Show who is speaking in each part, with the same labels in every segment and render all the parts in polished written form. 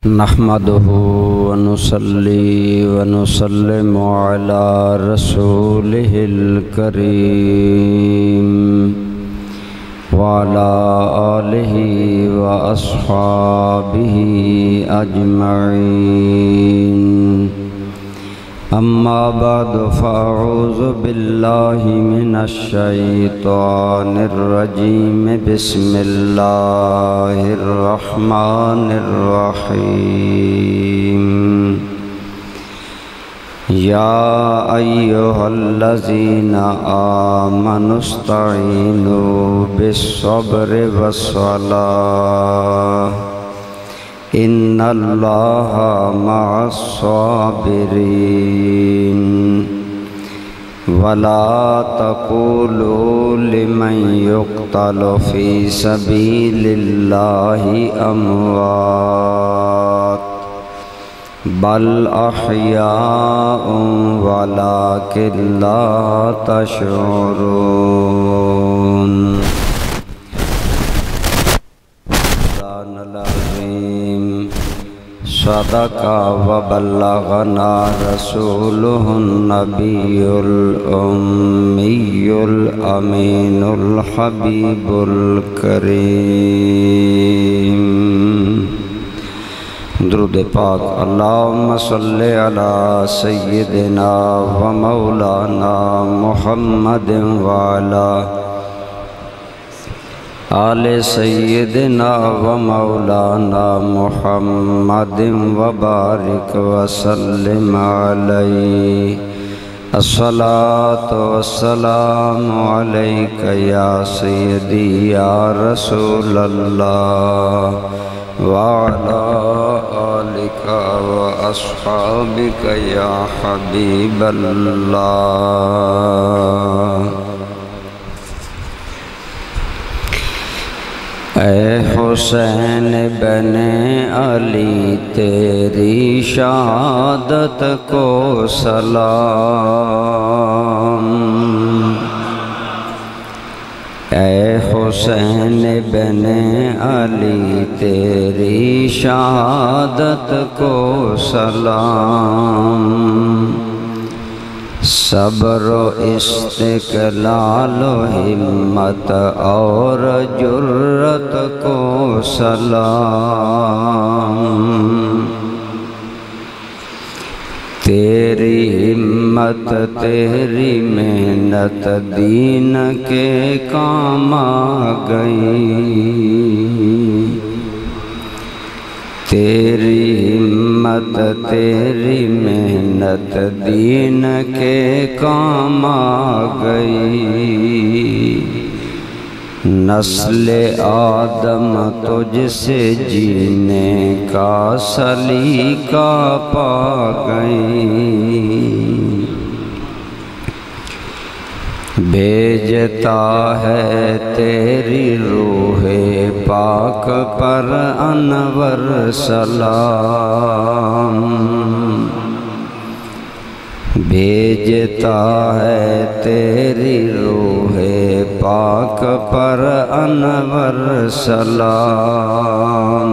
Speaker 1: نحمده ونصلي ونسلم على رسوله الكريم وعلى آله وأصحابه أجمعين. أما بعد فأعوذ بالله من الشيطان الرجيم. بسم الله الرحمن الرحيم. يا أيها الذين آمنوا استعينوا بالصبر والصلاة إن الله مع الصابرين. ولا تقولوا لمن يقتل في سبيل الله أموات بل أحياء ولكن لا تشعرون. صدق وبلغنا رسوله النبي الأمي الأمين الحبيب الكريم. درود پاک. اللهم صل على سيدنا ومولانا محمد وعلى آل سیدنا و مولانا محمد وبارک وسلم علیہ. الصلاة والسلام علیک یا سیدی یا رسول اللہ وعلی آلک و اصحابک یا حبیب اللہ. اے حسین بن علی تیری شہادت کو سلام. اے حسین بن علی تیری شہادت کو سلام. صبر و استقلال و ہمت اور جرت کو سلام. تیری ہمت تیری محنت دین کے کام آ گئی. تیری ہمت تیری محنت دین کے کام آ گئی. نسل آدم تجھ سے جینے کا سلیقہ پا گئی. بھیجتا ہے تیری روح پاک پر انور سلام. بھیجتا ہے تیری روح پاک پر انور سلام.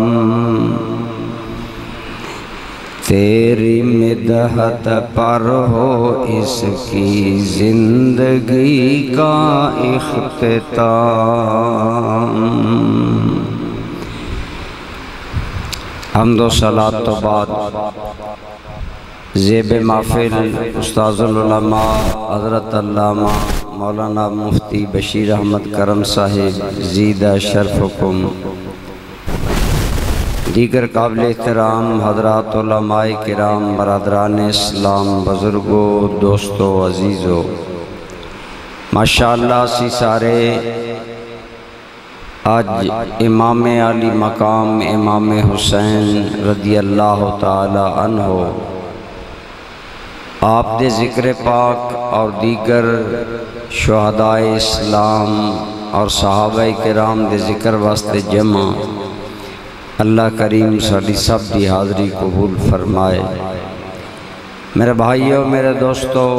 Speaker 1: تیری مدحت پر ہو اس کی زندگی کا اختتام. حمد و صلاۃ تو بعد زیب محفل استاذ العلماء حضرت علامہ مولانا مفتی بشیر احمد کرم صاحب زیدہ شرفکم. دیگر قابل احترام حضرات علماء کرام، برادران اسلام، بزرگوں، دوستوں، عزیزوں، ماشاءاللہ سی سارے آج امام علی مقام امام حسین رضی اللہ تعالی عنہ آپ دے ذکر پاک اور دیگر شہدائے اسلام اور صحابہ کرام دے ذکر واسطے جمع. اللہ کریم ساڑی سب دی حاضری قبول فرمائے. میرے بھائیوں، میرے دوستوں،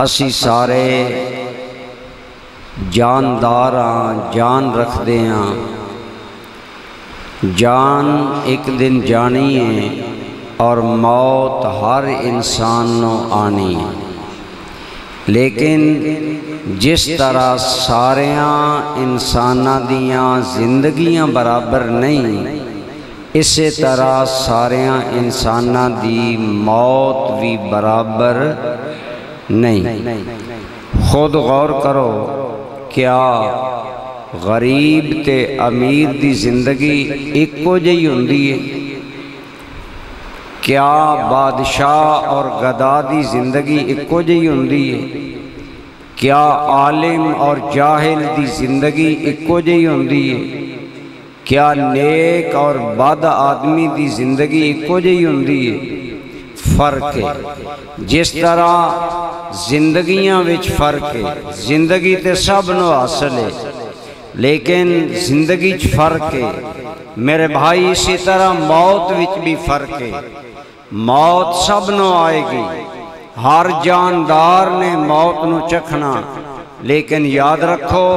Speaker 1: اسی سارے جاندار ہاں، جان رکھ دے ہاں، جان ایک دن جانی ہے اور موت ہر انسان نو آنی ہے، لیکن جس طرح ساریاں انساناں دیاں زندگیاں برابر نہیں، اسی طرح ساریاں انساناں دی موت بھی برابر نہیں۔ خود غور کرو، کیا غریب تے امیر دی زندگی ایکو جہی ہوندی ہے؟ کیا بادشاہ اور گدا دی زندگی ایکو جہی ہوندی ہے؟ کیا عالم اور جاہل دی زندگی ایکو جہی ہوندی ہے؟ کیا نیک اور بد آدمی دی زندگی ایکو جہی ہوندی ہے؟ فرق ہے۔ جس طرح زندگیاں وچ فرق ہے، زندگی تے سب نو حاصل ہے، لیکن زندگی چ فرق ہے میرے بھائی، اسی طرح موت وچ بھی فرق ہے۔ موت سب نو آئے گی، ہر جاندار نے موت نو چکھنا، لیکن یاد رکھو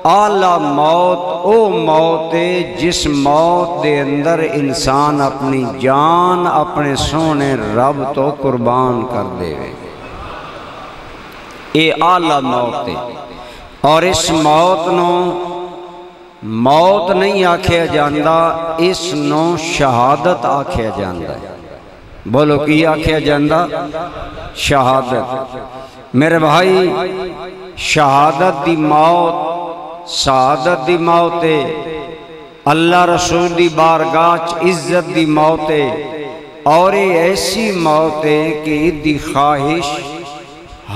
Speaker 1: اعلیٰ موت او موت ہے جس موت دے اندر انسان اپنی جان اپنے سونے رب تو قربان کر دے وے، اے اعلیٰ موت ہے۔ اور اس موت نو موت نہیں آکھیا جاندہ، اس نو شہادت آکھیا جاندہ ہے۔ بولو کی آکھیا جاندہ؟ شہادت۔ میرے بھائی، شہادت دی موت سعادت دی موت ہے، اللہ رسول دی بارگاہ عزت دی موت ہے، اور یہ ایسی موت ہے کہ دی خواہش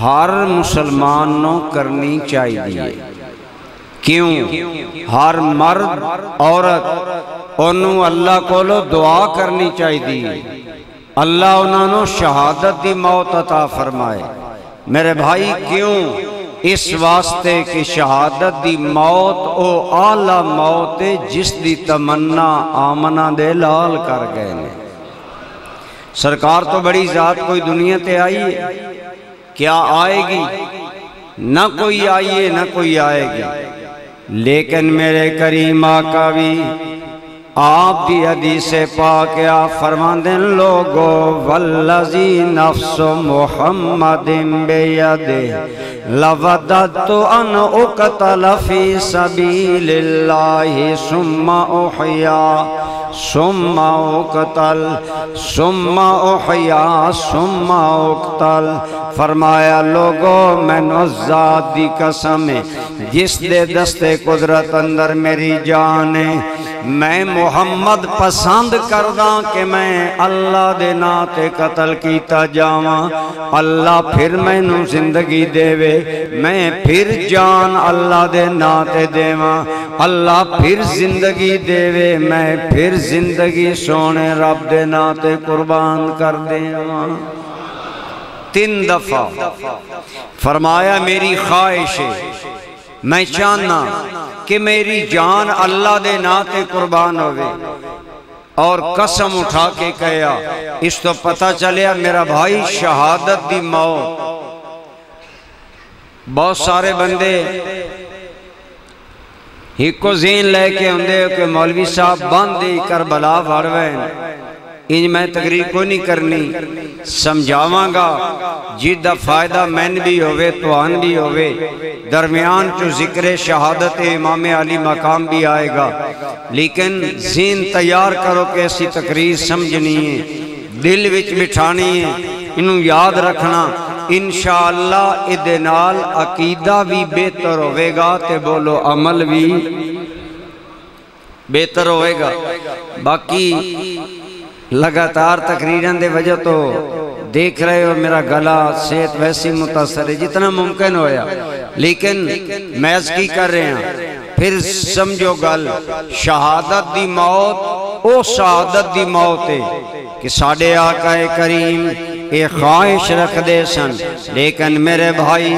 Speaker 1: ہر مسلمان نو کرنی چاہیے۔ کیوں؟ ہر مرد عورت انہوں اللہ کو دعا کرنی چاہیے، اللہ انہوں نے شہادت دی موت عطا فرمائے۔ میرے بھائی کیوں؟ اس واسطے کہ شہادت دی موت او اعلیٰ موت ہے جس دی تمنا آمنہ دے لال کر گئے نے۔ سرکار تو بڑی ذات کوئی دنیا تے آئی ہے، کیا آئے گی؟ نہ کوئی آئیے نہ کوئی آئے گی، لیکن میرے کریم آقا بھی آپ دی حدیث پاک آپ فرماندیں لوگو والذی نفس محمد بیدہ لوددت ان اقتل فی سبیل اللہ ثم احیا ثم اقتل ثم احیا ثم اقتل۔ فرمایا لوگوں میں ذات دی قسم ہے جس دے دستے قدرت اندر میری جان ہے، میں محمد پسند کردہ کہ میں اللہ دے ناتے قتل کیتا جاواں، اللہ پھر میں نو زندگی دے وے، میں پھر جان اللہ دے ناتے دیواں، اللہ پھر زندگی دے وے، میں پھر زندگی سونے رب دے ناتے قربان کر دیواں۔ 3 دفعہ فرمایا میری خواہش ہے، میں چاہنا کہ میری جان اللہ دے ناتے قربان ہوئے، اور قسم اٹھا کے کہیا۔ اس تو پتہ چلیا میرا بھائی شہادت دی موت۔ بہت سارے بندے ہی کو ذہن لے کے ہوندے کہ مولوی صاحب باندھی کربلا وڑویں، انج میں تقریر کو نہیں کرنی، سمجھاواں گا جدہ فائدہ مین بھی ہوئے توان بھی ہوئے، درمیان جو ذکر شہادت امام علی مقام بھی آئے گا، لیکن ذہن تیار کرو کہ ایسی تقریر سمجھنی ہے، دل وچ بٹھانی ہے، انہوں یاد رکھنا، انشاءاللہ ادنال عقیدہ بھی بہتر ہوئے گا، تے بولو عمل بھی بہتر ہوئے گا۔ باقی لگاتار تقریریں دے وجہ تو دیکھ رہے ہو میرا گلا صحت ویسی متاثر ہے جتنا ممکن ہویا، لیکن محض کی کر رہے ہیں۔ پھر سمجھو گل، شہادت دی موت او شہادت دی موت ہے کہ ساڑھے آقا کریم ایک خواہش رکھ دے سن، لیکن میرے بھائی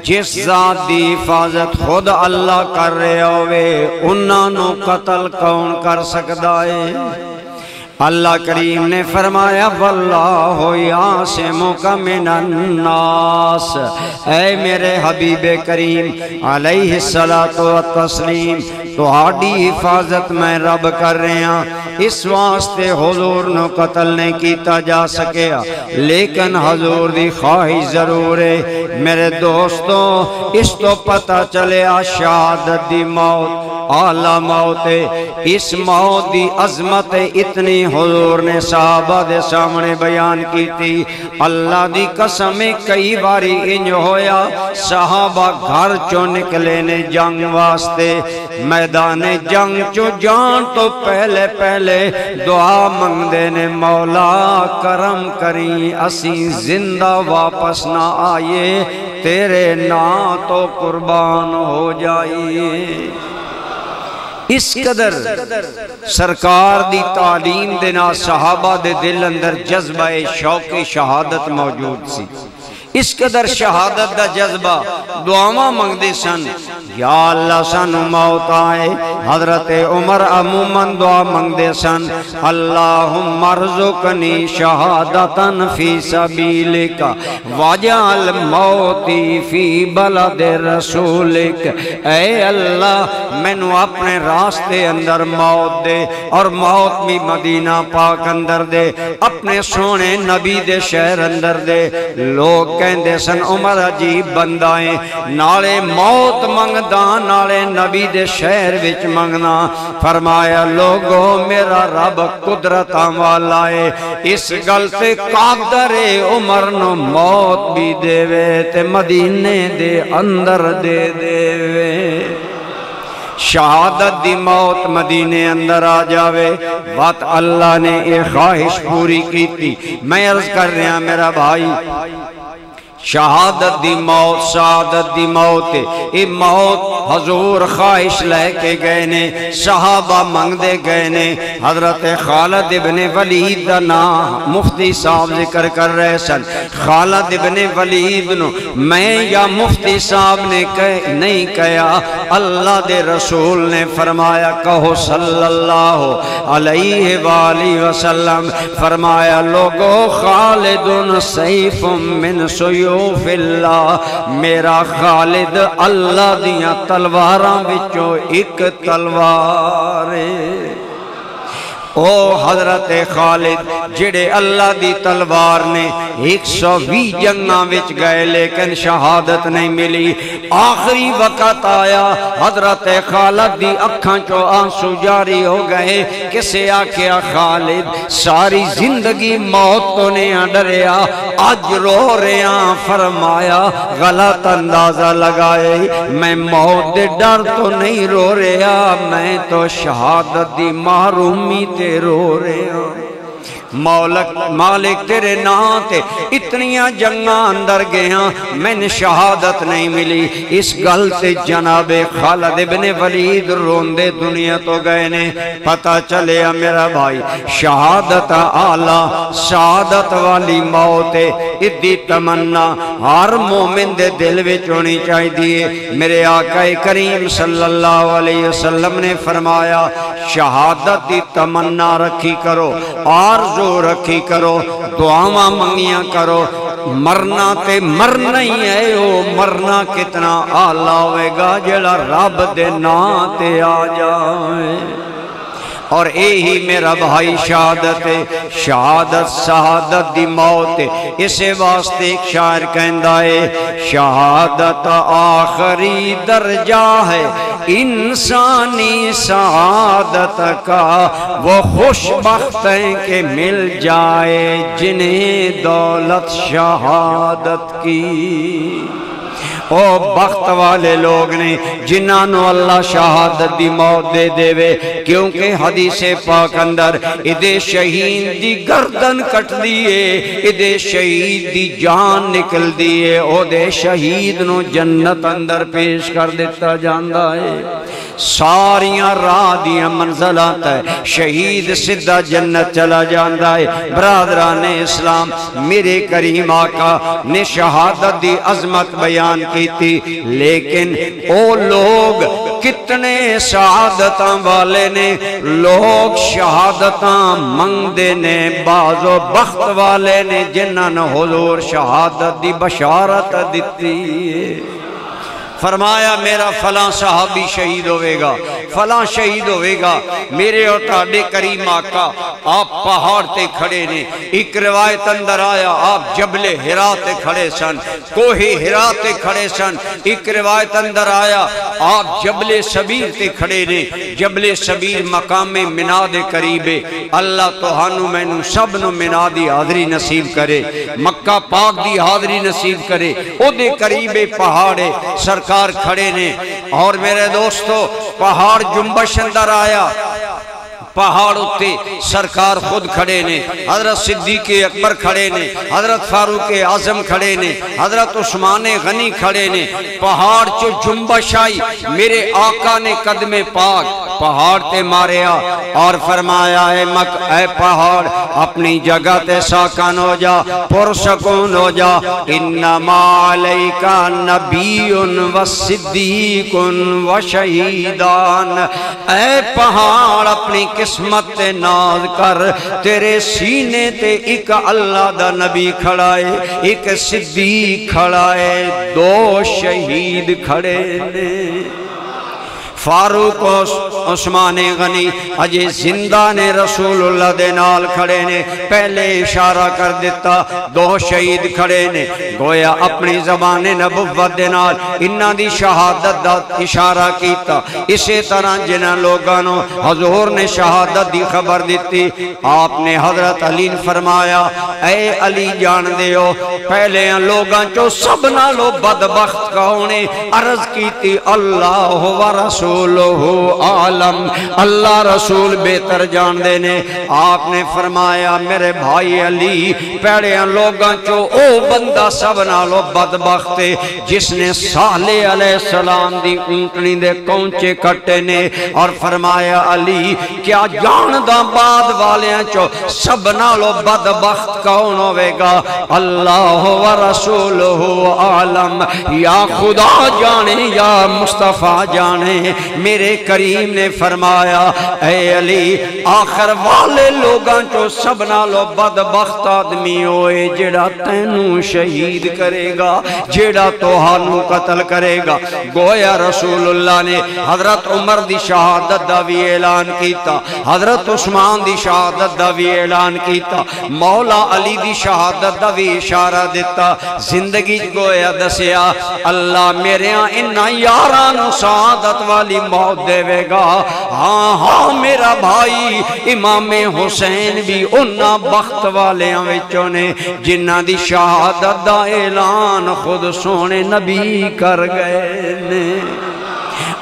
Speaker 1: جس ذات دی حفاظت خود اللہ کر رہے ہوئے انہاں نو قتل کون کر سکتا ہے؟ اللہ کریم نے فرمایا واللہ یعصمک من الناس، اے میرے حبیب کریم علیہ الصلاۃ والتسلیم تہاڈی حفاظت میں رب کر رہے ہیں۔ اس واسطے حضور نو قتل نہیں کیتا جا سکیا، لیکن حضور دی خواہش ضرور ہے۔ میرے دوستوں اس تو پتہ چلیا شہادت دی موت اعلیٰ موت ہے۔ اس موت دی عظمت اتنی حضور نے صحابہ دے سامنے بیان کی تھی۔ اللہ دی قسم کئی باری انج ہویا صحابہ گھر چو نکلے نے جنگ واسطے، میدان جنگ چو جان تو پہلے دعا منگ دے نے مولا کرم کری اسی زندہ واپس نہ آئے، تیرے نا تو قربان ہو جائیے۔ اس قدر سرکار دی تعلیم دینا صحابہ دے دل اندر جذبہ شوق شہادت موجود سی۔ اس قدر شہادت دا جذبہ دعاواں منگ دے سن، یا اللہ سانو موت آئے۔ حضرت عمر عموماً دعا منگ دے سن، اللہم ارزقنی شہادتاً فی سبیلک واجعل موتی فی بلد رسولک، اے اللہ مینو اپنے راستے اندر موت دے، اور موت بھی مدینہ پاک اندر دے، اپنے سونے نبی دے شہر اندر دے۔ لوگ کہندے سن عمر عجیب بندائیں، نالے موت منگدا نالے نبی دے شہر وچ منگنا۔ فرمایا لوگو میرا رب قدرتاں والا ہے، اس گل تے قادر ہے عمر نو موت بھی دے وے تے مدینے دے اندر دے دے وے۔ شہادت دی موت مدینے اندر آ جاوے، بات اللہ نے ایک خواہش پوری کی تھی۔ میں عرض کر رہا میرا بھائی، شہادت دی موت سعادت دی موت، یہ موت حضور خواہش لے کے گئے نے، صحابہ منگ دے گئے نے۔ حضرت خالد ابن ولید دا نام مفتی صاحب ذکر کر رہے سن۔ خالد ابن ولید نو میں یا مفتی صاحب نے نہیں کہا، اللہ دے رسول نے فرمایا کہو صلی اللہ علیہ وآلہ وسلم، فرمایا لوگو خالد سیف من سیوف اللہ، میرا خالد اللہ دیاں تلواراں وچوں ایک تلوار ہے۔ او حضرت خالد جڑے اللہ دی تلوار نے 120 جنگاں وچ گئے لیکن شہادت نہیں ملی۔ آخری وقت آیا حضرت خالد دی اکھاں چو آنسو جاری ہو گئے۔ کسے آکھیا خالد ساری زندگی موت تو نہیں ڈریا، آج رو رہا۔ فرمایا غلط اندازہ لگائے، میں موت دے ڈر تو نہیں رو رہا، میں تو شہادت دی محرومی تے رو رہے ہیں۔ مالک تیرے نام تے اتنیاں جنگاں اندر گیا میں نے شہادت نہیں ملی۔ اس گل تے جناب خالد ابن ولید روندے دنیا تو گئے نے۔ پتہ چلے میرا بھائی شہادت اعلیٰ شہادت والی موت ہے، ادھی تمنا ہر مومن دے دل وچ ہونی چاہیے۔ میرے آقا کریم صلی اللہ علیہ وسلم نے فرمایا شہادت دی تمنا رکھی کرو، آرزو رکھی کرو، دعاواں منگیاں کرو۔ مرنا تے مرنا ہی ہے، او مرنا کتنا اعلیٰ ہوئے گا جڑا رب دے نام تے آ جائے۔ اور یہی میرا بھائی شہادت ہے، شہادت شہادت دی موت ہے۔ اسے واسطے ایک شاعر کہندا ہے شہادت آخری درجہ ہے انسانی سعادت کا، وہ خوش بخت ہیں کہ مل جائے جنہیں دولت شہادت کی۔ او بخت والے لوگ نے جنہاں اللہ شہادت دی موت دے دے وے، کیونکہ حدیث پاک اندر ادھے شہید دی گردن کٹ دیئے، ادھے شہید دی جان نکل دیئے، او دے شہید نو جنت اندر پیش کر دیتا جاندہ ہے۔ ساریاں راہ دیاں منزلات ہے، شہید سدھا جنت چلا جاندا ہے۔ برادران اسلام، میرے کریم آقا نے شہادت دی عظمت بیان کی تھی، لیکن او لوگ کتنے شہادتاں والے نے، لوگ شہادتاں منگدے نے، بعض و بخت والے نے جنہاں نے حضور شہادت دی بشارت دیتی ہے۔ فرمایا میرا فلاں صحابی شہید ہوئے گا، فلاں شہید ہوئے گا۔ میرے اور تہاڈے کریم آقا آپ پہاڑ تے کھڑے نے، ایک روایت اندر آیا آپ جبل ہرا تے کھڑے سن، کوہ ہرا تے کھڑے سن۔ ایک روایت اندر آیا آپ جبل سبیر تے کھڑے نے، جبل سبیر مقام منا دے قریبے۔ اللہ توہانو مینوں سب نو منا دی حاضری نصیب کرے، مکہ پاک دی حاضری نصیب کرے۔ او دے قریبے پہاڑے سرکار کھڑے نے، اور میرے دوستو پہاڑ جنبش اندر آیا، پہاڑ اتے سرکار خود کھڑے نے، حضرت صدیق اکبر کھڑے نے، حضرت فاروق اعظم کھڑے نے، حضرت عثمان غنی کھڑے نے۔ پہاڑ چو جنبش آئی، میرے آقا نے قدم پاک پہاڑ تے ماریا اور فرمایا اے پہاڑ اپنی جگہ تے ساکن ہو جا، پرسکون ہو جا، انما علیکا نبی و صدیق و شہیدان۔ اے پہاڑ اپنی قسمت ناز کر، تیرے سینے تے ایک اللہ دا نبی کھڑا ہے، ایک صدیق کھڑا ہے، دو شہید کھڑے نے۔ فاروق عثمان غنی اجے زندہ نے رسول اللہ دے نال کھڑے نے، پہلے اشارہ کر دیتا دو شہید کھڑے نے، گویا اپنی زبان نبوت دے نال انہاں دی شہادت دا اشارہ کیتا۔ اسی طرح جنہاں لوگانوں حضور نے شہادت دی خبر دیتی، آپ نے حضرت علی فرمایا اے علی جان دیو پہلے لوگاں چو سب نالو بدبخت کہونے، عرض کیتی اللہ و رسول عالم، اللہ رسول بہتر جان دینے۔ آپ نے فرمایا میرے بھائی علی پیڑیاں لوگاں چو او بندہ سب نالو بدبخت جس نے صالح علیہ السلام دی اونٹنی دے کونچے کٹے نے، اور فرمایا علی کیا جاندہ بعد والیاں چو سب نالو بدبخت کون ہوئے گا؟ اللہ و رسول عالم، یا خدا جانے یا مصطفیٰ جانے۔ میرے کریم نے فرمایا اے علی آخر والے لوگاں چو سب نالو بدبخت آدمی ہوئے جڑا تینوں شہید کرے گا، جڑا توہانوں قتل کرے گا۔ گویا رسول اللہ نے حضرت عمر دی شہادت دا بھی اعلان کیتا، حضرت عثمان دی شہادت دا بھی اعلان کیتا، مولا علی دی شہادت دا بھی اشارہ دیتا۔ زندگی گویا دسیا اللہ میرے انہاں یارانو سعادت والی موت دے گا۔ ہاں ہاں میرا بھائی امام حسین بھی انہا بخت والے وچوں نے جنہاں دی شہادت دا اعلان خود سونے نبی کر گئے نے،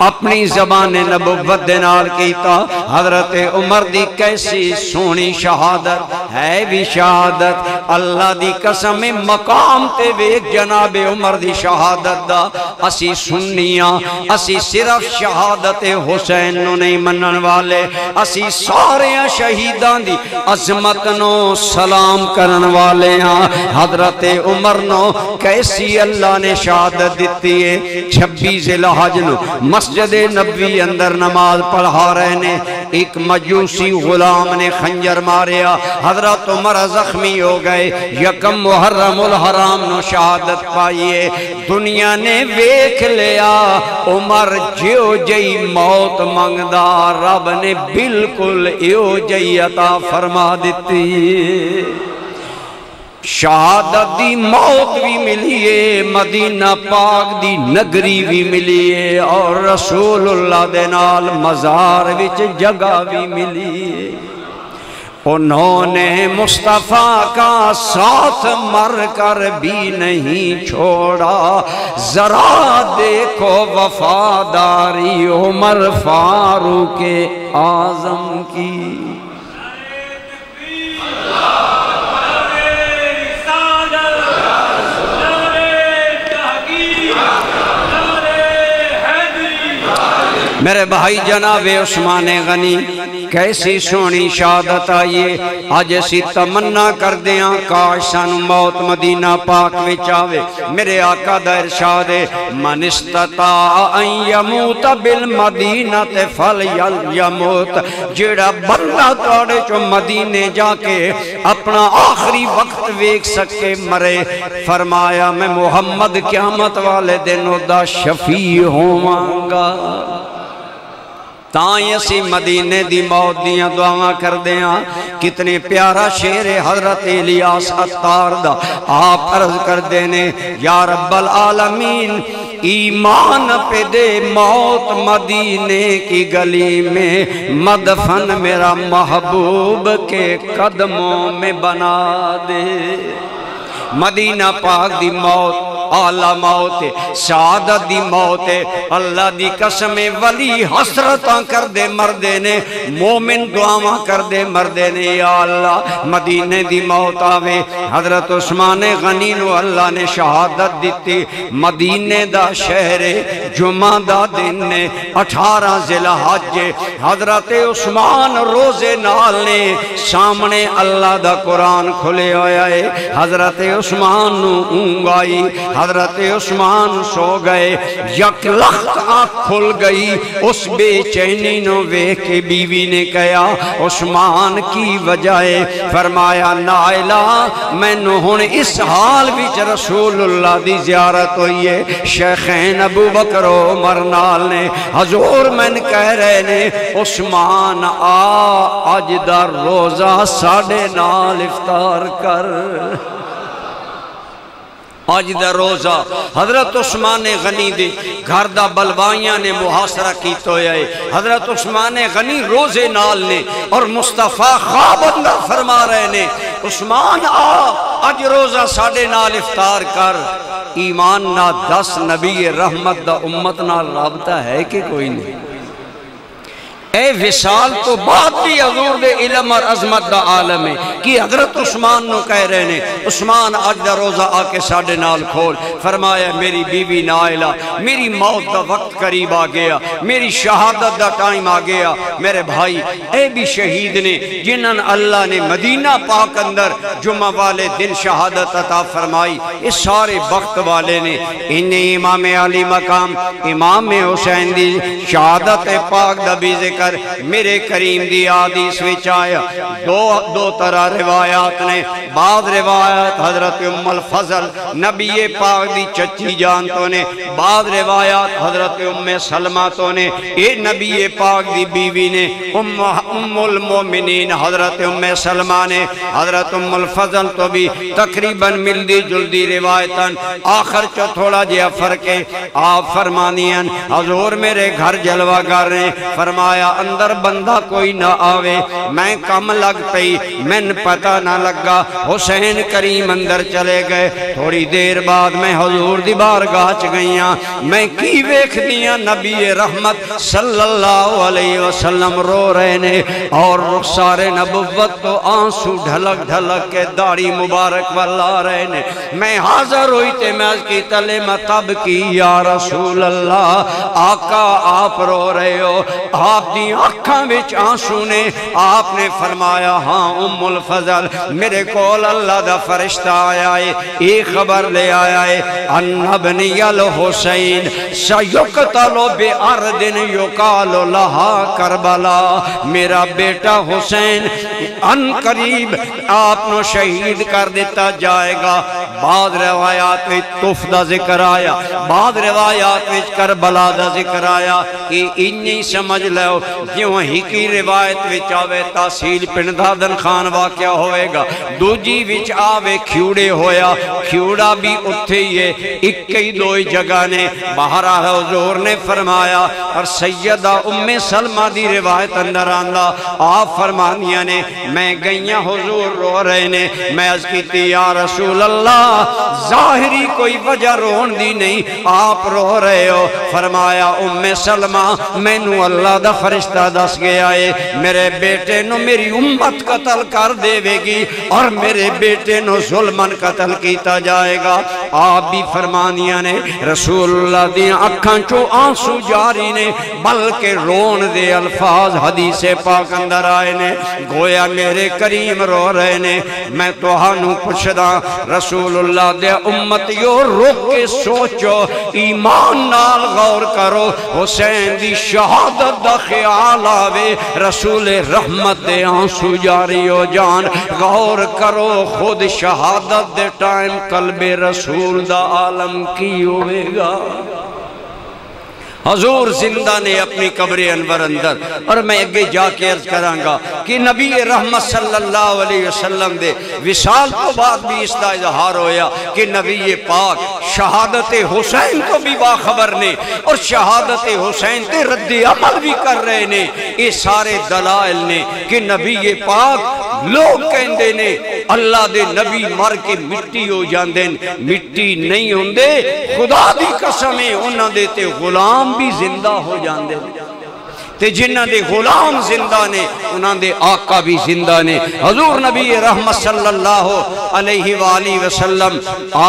Speaker 1: اپنی زبان نبوت دے نال کیتا۔ حضرت عمر دی کیسی سونی شہادت ہے، بھی شہادت اللہ دی قسم مقام تے ویک جناب عمر دی شہادت دا۔ اسی سنیاں اسی صرف شہادت حسین نو نہیں منن والے، اسی سارے شہیدان دی عظمت نو سلام کرن والے ہاں۔ حضرت عمر نو کیسی اللہ نے شہادت دیتی ہے، 26 ذی الحج نو مسجد نبوی اندر نماز پڑھا رہے نے، ایک مجوسی غلام نے خنجر ماریا، حضرت عمر زخمی ہو گئے۔ یکم محرم الحرام نو شہادت پائیے، دنیا نے ویکھ لیا عمر جیو جئی موت منگدا، رب نے بالکل ایو جئی عطا فرما دیتی۔ شہادت دی موت بھی ملیے، مدینہ پاک دی نگری بھی ملیے، اور رسول اللہ دے نال مزار وچ جگہ بھی ملیے۔ انہوں نے مصطفیٰ کا ساتھ مر کر بھی نہیں چھوڑا، ذرا دیکھو وفاداری عمر فاروق اعظم کی۔ میرے بھائی جناب عثمان غنی کیسی سونی شہادت آئیے آج اسی تمنا کر دیاں کاش سانو موت مدینہ پاک وچ آوے میرے آقا دا ارشاد ہے من استطاع ان یموت بالمدینہ فلیموت جیڑا بندہ توڑے چو مدینے جا کے اپنا آخری وقت ویک سکے مرے فرمایا میں محمد قیامت والے دنوں دا شفیع ہومانگا تائیں اسی مدینے دی موت دیاں دعاواں کر دیاں کتنے پیارا شیر حضرت الیاس عطار دا آپ عرض کر دینے یا رب العالمین ایمان پہ دے موت مدینے کی گلی میں مدفن میرا محبوب کے قدموں میں بنا دے مدینہ پاک دی موت اعلیٰ موت ہے سعادت دی موت ہے اللہ دی قسم ولی حسرتاں کر دے مردے نے مومن دعاواں کر دے مردے نے یا اللہ مدینے دی موت آوے حضرت عثمان غنی نو اللہ نے شہادت دیتی مدینے دا شہر جمعہ دا دن نے 18 ذی الحج حضرت عثمان روزے نال نے سامنے اللہ دا قرآن کھلے ہویا ہے حضرت عثمان نو اونگ آئی حضرت عثمان سو گئے یک لخت آنکھ کھل گئی اس بے چینی نو وے کے بیوی نے کہا عثمان کی وجہ فرمایا نائلہ میں نو ہن اس حال وچ رسول اللہ دی زیارت ہوئی ہے شیخین ابو بکر و عمر نال نے حضور میں کہہ رہے نے عثمان آج دا روزہ ساڑھے نال افطار کر آج دا روزہ حضرت عثمان غنی دے گھر دا بلوائیاں نے محاصرہ کیتو ہے حضرت عثمان غنی روزے نال نے اور مصطفیٰ خواب اندر فرما رہے نے عثمان آج روزہ ساڑھے نال افطار کر ایمان نہ 10 نبی رحمت دا امت نال رابطہ ہے کہ کوئی نہیں اے وصال تو بعد بھی حضور دے علم اور عظمت دا عالم ہے کہ حضرت عثمان نو کہہ رہے نے عثمان آج دا روزہ آ کے ساڑھے نال کھول فرمایا میری بیوی نائلہ میری موت دا وقت قریب آ گیا میری شہادت دا ٹائم آ گیا میرے بھائی اے بھی شہید نے جنہاں اللہ نے مدینہ پاک اندر جمعہ والے دن شہادت عطا فرمائی اس سارے وقت والے نے انہیں امام علی مقام امام حسین دی شہادت پاک دا بھی ذکر میرے کریم دی حدیث وچ آیا دو طرح روایات نے بعض روایات حضرت ام الفضل نبی پاک دی چچی جان تو نے بعض روایات حضرت ام سلمہ تو نے اے نبی پاک دی بیوی نے ام المومنین حضرت ام سلمہ نے حضرت ام الفضل تو بھی تقریباً ملدی جلدی روایتاً آخر چو تھوڑا جیا فرق ہے آپ فرمانیاں حضور میرے گھر جلوہ گر نے فرمایا اندر بندہ کوئی نہ آوے میں کم لگ پئی میں پتہ نہ لگا حسین کریم اندر چلے گئے تھوڑی دیر بعد میں حضور دی بارگاہ چ گئیاں میں کی ویکھ دیاں نبی رحمت صلی اللہ علیہ وسلم رو رہے نے اور رخسار نبوت تو آنسو ڈھلک ڈھلک کے داڑھی مبارک والا رہے نے میں حاضر ہوئی تے میں از کی تلے مطب کی یا رسول اللہ آقا آپ رو رہے ہو آپ دی آنکھاں وچ آنسو نے آپ نے فرمایا ہاں ام الفضل میرے کول اللہ دا فرشتہ آیا ہے ایک خبر لے آیا ہے ان ابنی الحسین سیقتلو بے ارد یقال لہا کربلا میرا بیٹا حسین ان قریب آپ نو شہید کر دیتا جائے گا بعض روایات میں طف دا ذکر آیا بعض روایات میں کربلا دا ذکر آیا کہ انہی سمجھ لو جیوں ہی کی روایت وچ آوے تحصیل پندادن خان واقعہ ہوئے گا دوجی وچ آوے کھیوڑے ہویا کھیوڑا بھی اتھے ہی اکئی دوئی جگہ نے بہرہ حضور نے فرمایا اور سیدہ ام سلمہ دی روایت اندر آندہ آپ فرمانیاں نے میں گئیاں حضور رو رہے نے میں از کیتی یا رسول اللہ ظاہری کوئی وجہ رون دی نہیں آپ رو رہے ہو فرمایا ام سلمہ میں نو اللہ دا فرشتہ فرشتہ دس گیا ہے میرے بیٹے نو میری امت قتل کر دے گی اور میرے بیٹے نو ظلمن قتل کیتا جائے گا۔ آپ بھی فرمانیاں نے رسول اللہ دیاں اکھاں چو آنسو جاری نے بلکہ رون دے الفاظ حدیث پاک اندر آئے نے گویا میرے کریم رو رہے نے۔ میں تو ہانو پوچھدا رسول اللہ دے امتیو رک کے سوچو ایمان نال غور کرو حسین دی شہادت دا خیال آوے رسول رحمت دے آنسو جاری ہو جان غور کرو خود شہادت دے ٹائم قلب رسول دا عالم کی ہوئے گا۔ حضور زندہ نے اپنی قبر انور اندر اور میں اگے جا کے عرض کروں گا کہ نبی رحمت صلی اللہ علیہ وسلم دے وصال تو بعد بھی اس دا اظہار ہویا کہ نبی پاک شہادت حسین تو بھی باخبر نے اور شہادت حسین تے رد عمل بھی کر رہے نے۔ یہ سارے دلائل نے کہ نبی پاک لوگ کہندے نے اللہ دے نبی مر کے مٹی ہو جاندے مٹی نہیں ہوندے خدا دی قسمیں انہاں دے تے غلام بھی زندہ ہو جاندے تے جنہ دے غلام زندہ نے انہاں دے آقا بھی زندہ نے۔ حضور نبی رحمت صلی اللہ علیہ وآلہ وسلم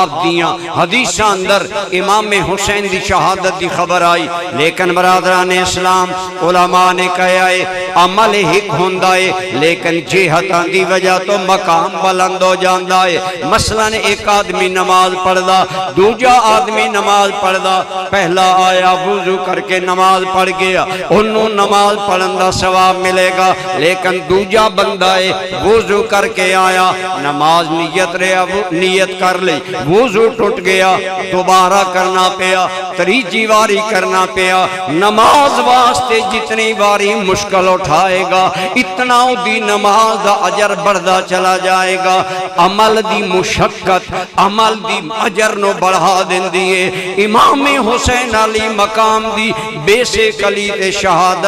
Speaker 1: آپ دیاں حدیثاں اندر امام حسین دی شہادت دی خبر آئی لیکن برادران اسلام علماء نے کہا ہے عمل ہک ہوندائے لیکن جہتاں دی وجہ تو مقام بلند ہو جاندہ ہے۔ مثلا ایک آدمی نماز پڑھدا دوجا آدمی نماز پڑھدا پہلا آیا وضو کر کے نماز پڑھ گیا انہوں نماز پڑھن دا ثواب ملے گا لیکن دوجا بندہ ہے وضو کر کے آیا نماز نیت کر لی وضو ٹوٹ گیا دوبارہ کرنا پیا تریجی واری کرنا پیا نماز واسطے جتنی باری مشکل اٹھائے گا اتنا دی نماز دا اجر بڑھدا چلا جائے گا۔ عمل دی مشقت عمل دی اجر نو بڑھا دن دیئے۔ امام حسین علی مقام دی بے سے کلی تے شہادت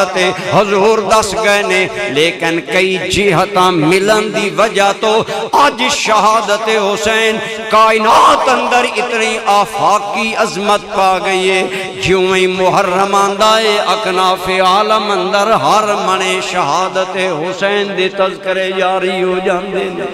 Speaker 1: حضور دس گئے نے لیکن کئی جہتاں ملن دی وجہ تو آج شہادت حسین کائنات اندر اتنی آفاقی عظمت پا گئی ہے جویں محرم آندائے اکناف عالم اندر ہر منے شہادت حسین دے تذکرے جاری ہو جاندے نے۔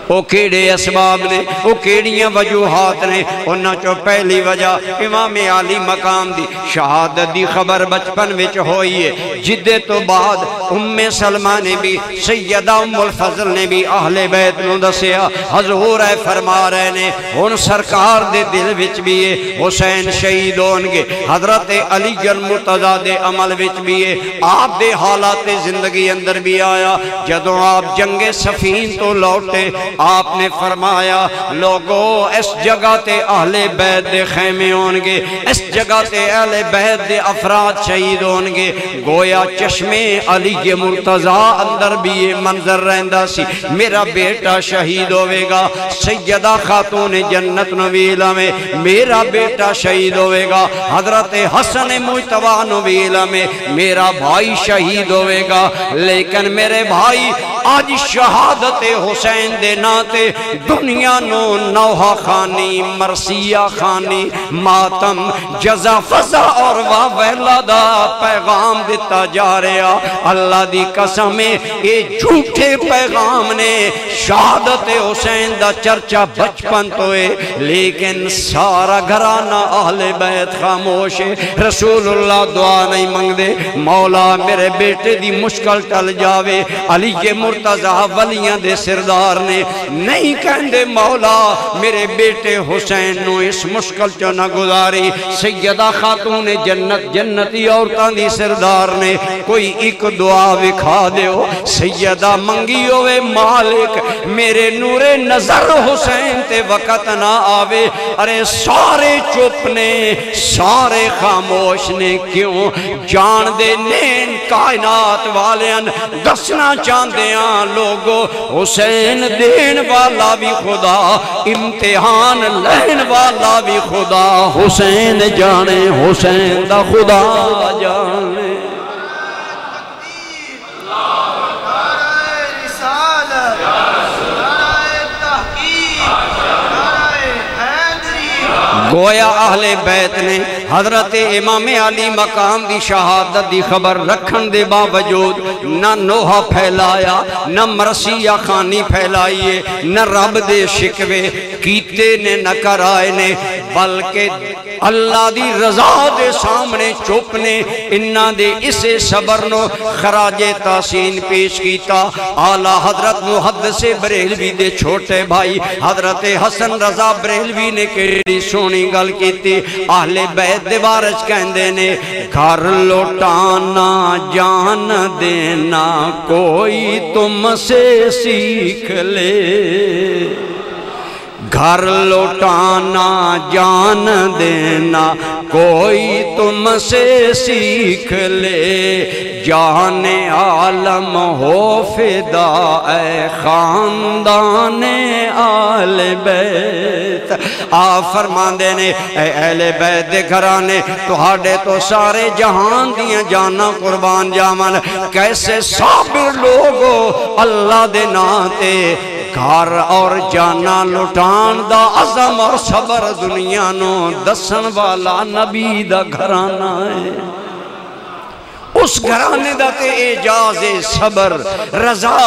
Speaker 1: وہ کیڑے اسباب نے وہ کیڑیاں وجوہات نے انہاں چو پہلی وجہ امام علی مقام دی شہادت دی خبر بچپن وچ ہوئی ہے جدے تو بعد ام سلمہ نے بھی سیدہ ام الفضل نے بھی اہل بیت نو دسیا حضور ہے فرما رہے نے ان سرکار دے دل وچ بھی ہے حسین شہید ہونگے حضرت علی مرتضیٰ دے عمل وچ بھی ہے آپ دے حالات زندگی اندر بھی آیا جدوں آپ جنگ صفین تو لوٹے آپ نے فرمایا لوگو اس جگہ تے اہل بیت دے خیمے ہونگے اس جگہ تے اہل بیت دے افراد شہید ہونگے گویا چشمے علی مرتضیٰ اندر بھی یہ منظر رہندہ سی میرا بیٹا شہید ہوئے گا سیدہ خاتون جنت نویلہ میں میرا بیٹا شہید ہوئے گا حضرت حسن مجتبی نویلہ میں میرا بھائی شہید ہوئے گا لیکن میرے بھائی آج شہادت حسین دے ناتے دنیا نو نوحہ خانی مرثیہ خانی ماتم جزا فضا اور ویلا دا پیغام دیتا جا رہا اللہ دی قسمیں اے جھوٹے پیغام نے شہادت حسین دا چرچا بچپن توئے لیکن سارا گھرانہ اہل بیت خاموش ہے رسول اللہ دعا نہیں منگ دے مولا میرے بیٹے دی مشکل ٹل جاوے علی مرتضیٰ ولیاں دے سردار نے نہیں کہندے مولا میرے بیٹے حسین نو اس مشکل چو نہ گزاری سیدہ خاتون جنتی عورتان دی سردار نے کوئی ایک دعا وکھا دیو سیدہ منگی ہوئے مالک میرے نور نظر حسین تے وقت نہ آوے ارے سارے چپ نے سارے خاموش نے کیوں جان دے نین کائنات والین دسنا چاندیاں لوگو حسین دین والا بھی خدا امتحان لین والا بھی خدا حسین جانے حسین دا خدا جانے گویا اہل بیت نے حضرت امام علی مقام دی شہادت دی خبر رکھن دے باوجود نہ نوحہ پھیلایا، نہ مرثیہ خانی پھیلائیے، نہ رب دے شکوے کیتے نے نہ کرائے نے، بلکہ اللہ دی رضا دے سامنے چوپنے انہاں دے اسے صبر نو خراج تحسین پیش کیتا۔ اعلیٰ حضرت محدث بریلوی دے چھوٹے بھائی حضرت حسن رضا بریلوی نے کیڑی سونی گل کیتی، اہل بیت دے وارث کہندے نے گھر لوٹانا جان دینا کوئی تم سے سیکھ لے، گھر لوٹانا جان دینا کوئی تم سے سیکھ لے، جان عالم ہو فدا اے خاندان آل بیت۔ آپ فرماندے نے اے اہل بیت دے گھرانے تہاڈے تو سارے جہان دیاں جانا قربان جاون، کیسے صابر لوگو اللہ دے ناتے گھر اور جانا لٹان دا عظم اور صبر دنیا نو دسن والا نبی دا گھرانا ہے۔ اس گھرانے دا تے اعجاز صبر رضا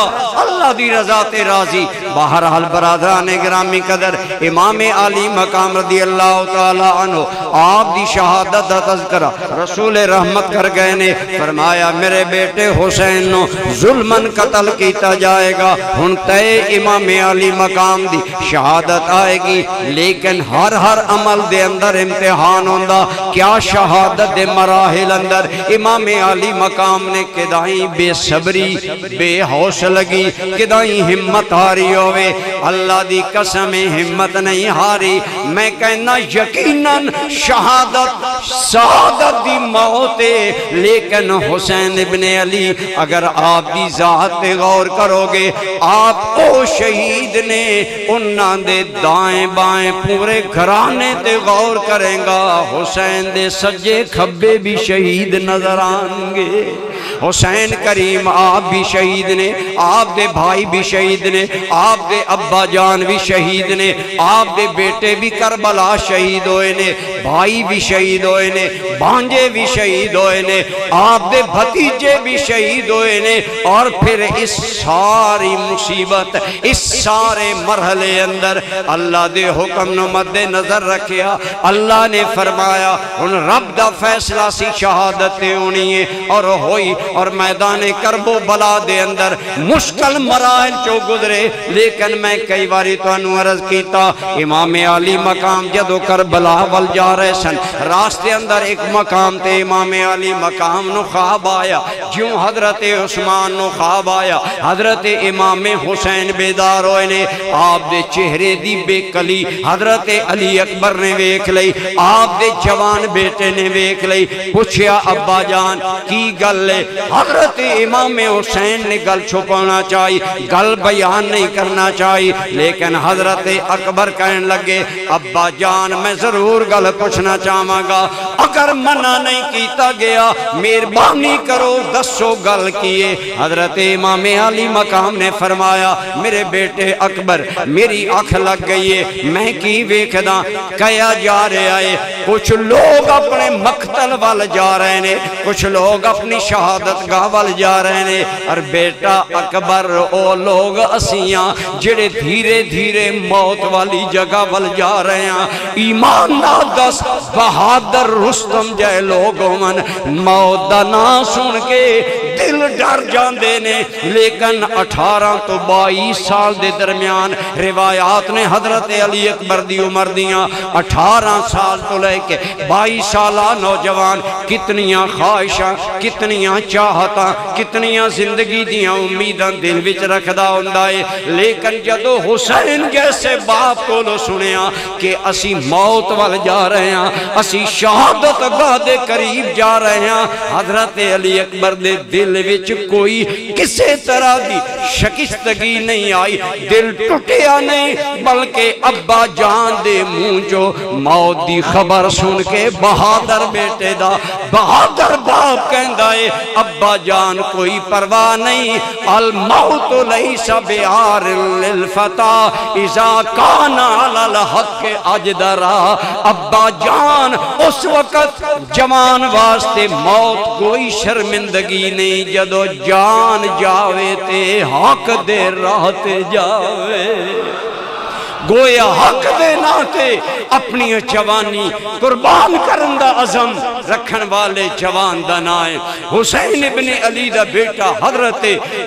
Speaker 1: اللہ دی رضا تے راضی۔ بہرحال برادران گرامی قدر امام علی مقام رضی اللہ تعالیٰ عنہ آپ دی شہادت دا تذکرہ رسول رحمت کر گئے نے، فرمایا میرے بیٹے حسین نو ظلمن قتل کیتا جائے گا، ہن تے امام علی مقام دی شہادت آئے گی، لیکن ہر عمل دے اندر امتحان ہوندہ، کیا شہادت دے مراحل اندر امام علی مقام نے کدائیں بے صبری بے حوصلگی کدائیں ہمت ہاری ہوئے، اللہ دی قسم ہمت نہیں ہاری۔ میں کہنا یقیناً شہادت سعادت دی موت ہے، لیکن حسین ابن علی اگر آپ دی ذات تے غور کرو گے، آپ او شہید نے انہاں دے دائیں بائیں پورے گھرانے تے غور کریں گا، حسین دے سجے کھبے بھی شہید نظر آئیں گے۔ حسین کریم آپ بھی شہید نے، آپ دے بھائی بھی شہید نے، آپ دے ابا جان بھی شہید نے، آپ دے بیٹے بھی کربلا شہید ہوئے نے، بھائی بھی شہید ہوئے نے، بانجے بھی شہید ہوئے نے، آپ دے بھتیجے بھی شہید ہوئے نے، اور پھر اس ساری مصیبت اس سارے مرحلے اندر اللہ دے حکم نو مد نظر رکھیا، اللہ نے فرمایا ان رب دا فیصلہ سی شہادت ہونی ہے، اور ہوئی، اور میدان کرب و بلا دے اندر مشکل مراحل چو گزرے، لیکن میں کئی باری تو انہوں عرض کیتا امام علی مقام جدو کربلا وال جا رہے سن، راستے اندر ایک مقام تے امام علی مقام نو خواب آیا، جیوں حضرت عثمان نو خواب آیا، حضرت امام حسین بیدار ہوئے نے، آپ دے چہرے دی بے کلی حضرت علی اکبر نے ویکھ لئی، آپ دے جوان بیٹے نے ویکھ لئی، پوچھیا ابا جان کی گل لے؟ حضرت امام حسین نے گل چھپانا چاہی، گل بیان نہیں کرنا چاہی، لیکن حضرت اکبر کہنے لگے ابا جان میں ضرور گل پوچھنا چاہاں گا، اگر منع نہیں کیتا گیا مہربانی کرو دسو گل کیے۔ حضرت امام علی مقام نے فرمایا میرے بیٹے اکبر میری آنکھ لگ گئی ہے، میں کی ویکھدا کیا جا رہا ہے، کچھ لوگ اپنے مقتل وال جا رہے ہیں، کچھ لوگ اپنی شہادت گاہ وال جا رہے ہیں، اور بیٹا اکبر او لوگ اسیاں جڑے دھیرے دھیرے موت والی جگہ وال جا رہے ہیں، ایمان نہ دس بہادر رستم جائے لوگوں من موت دا نا سن کے دل ڈر جاندے نے، لیکن 18 تو 22 سال دے درمیان روایات نے حضرت علی اکبر دی عمر دیاں 18 سال تو لے کے 22 سالہ نوجوان کتنیاں خواہشاں کتنیاں چاہتاں کتنیاں زندگی دیاں امیداں دل وچ رکھدا ہوندا ہے، لیکن جدو حسین جیسے باپ کو لو سنیا کہ اسی موت وال جا رہے ہیں، اسی شہادت گاہ دے قریب جا رہے ہیں، حضرت علی اکبر دے دل وچ کوئی کسے طرح دی شکستگی نہیں آئی، دل ٹوٹیا نہیں، بلکہ ابا جان دے منہ جو موت دی خبر سن کے بہادر بیٹے دا بہادر باپ کہندا ہے ابا جان کوئی پرواہ نہیں، الموت لیس بیار للفتا اذا کان علی الحق اجدرا، ابا جان اس وقت جوان واسطے موت کوئی شرمندگی نہیں، جدو جان جاوے تے حق دے راہ تے جاوے، گویا حق دے ناتے اپنی جوانی قربان کرن دا عزم رکھن والے جوان دا نائے حسین ابن علی دا بیٹا حضرت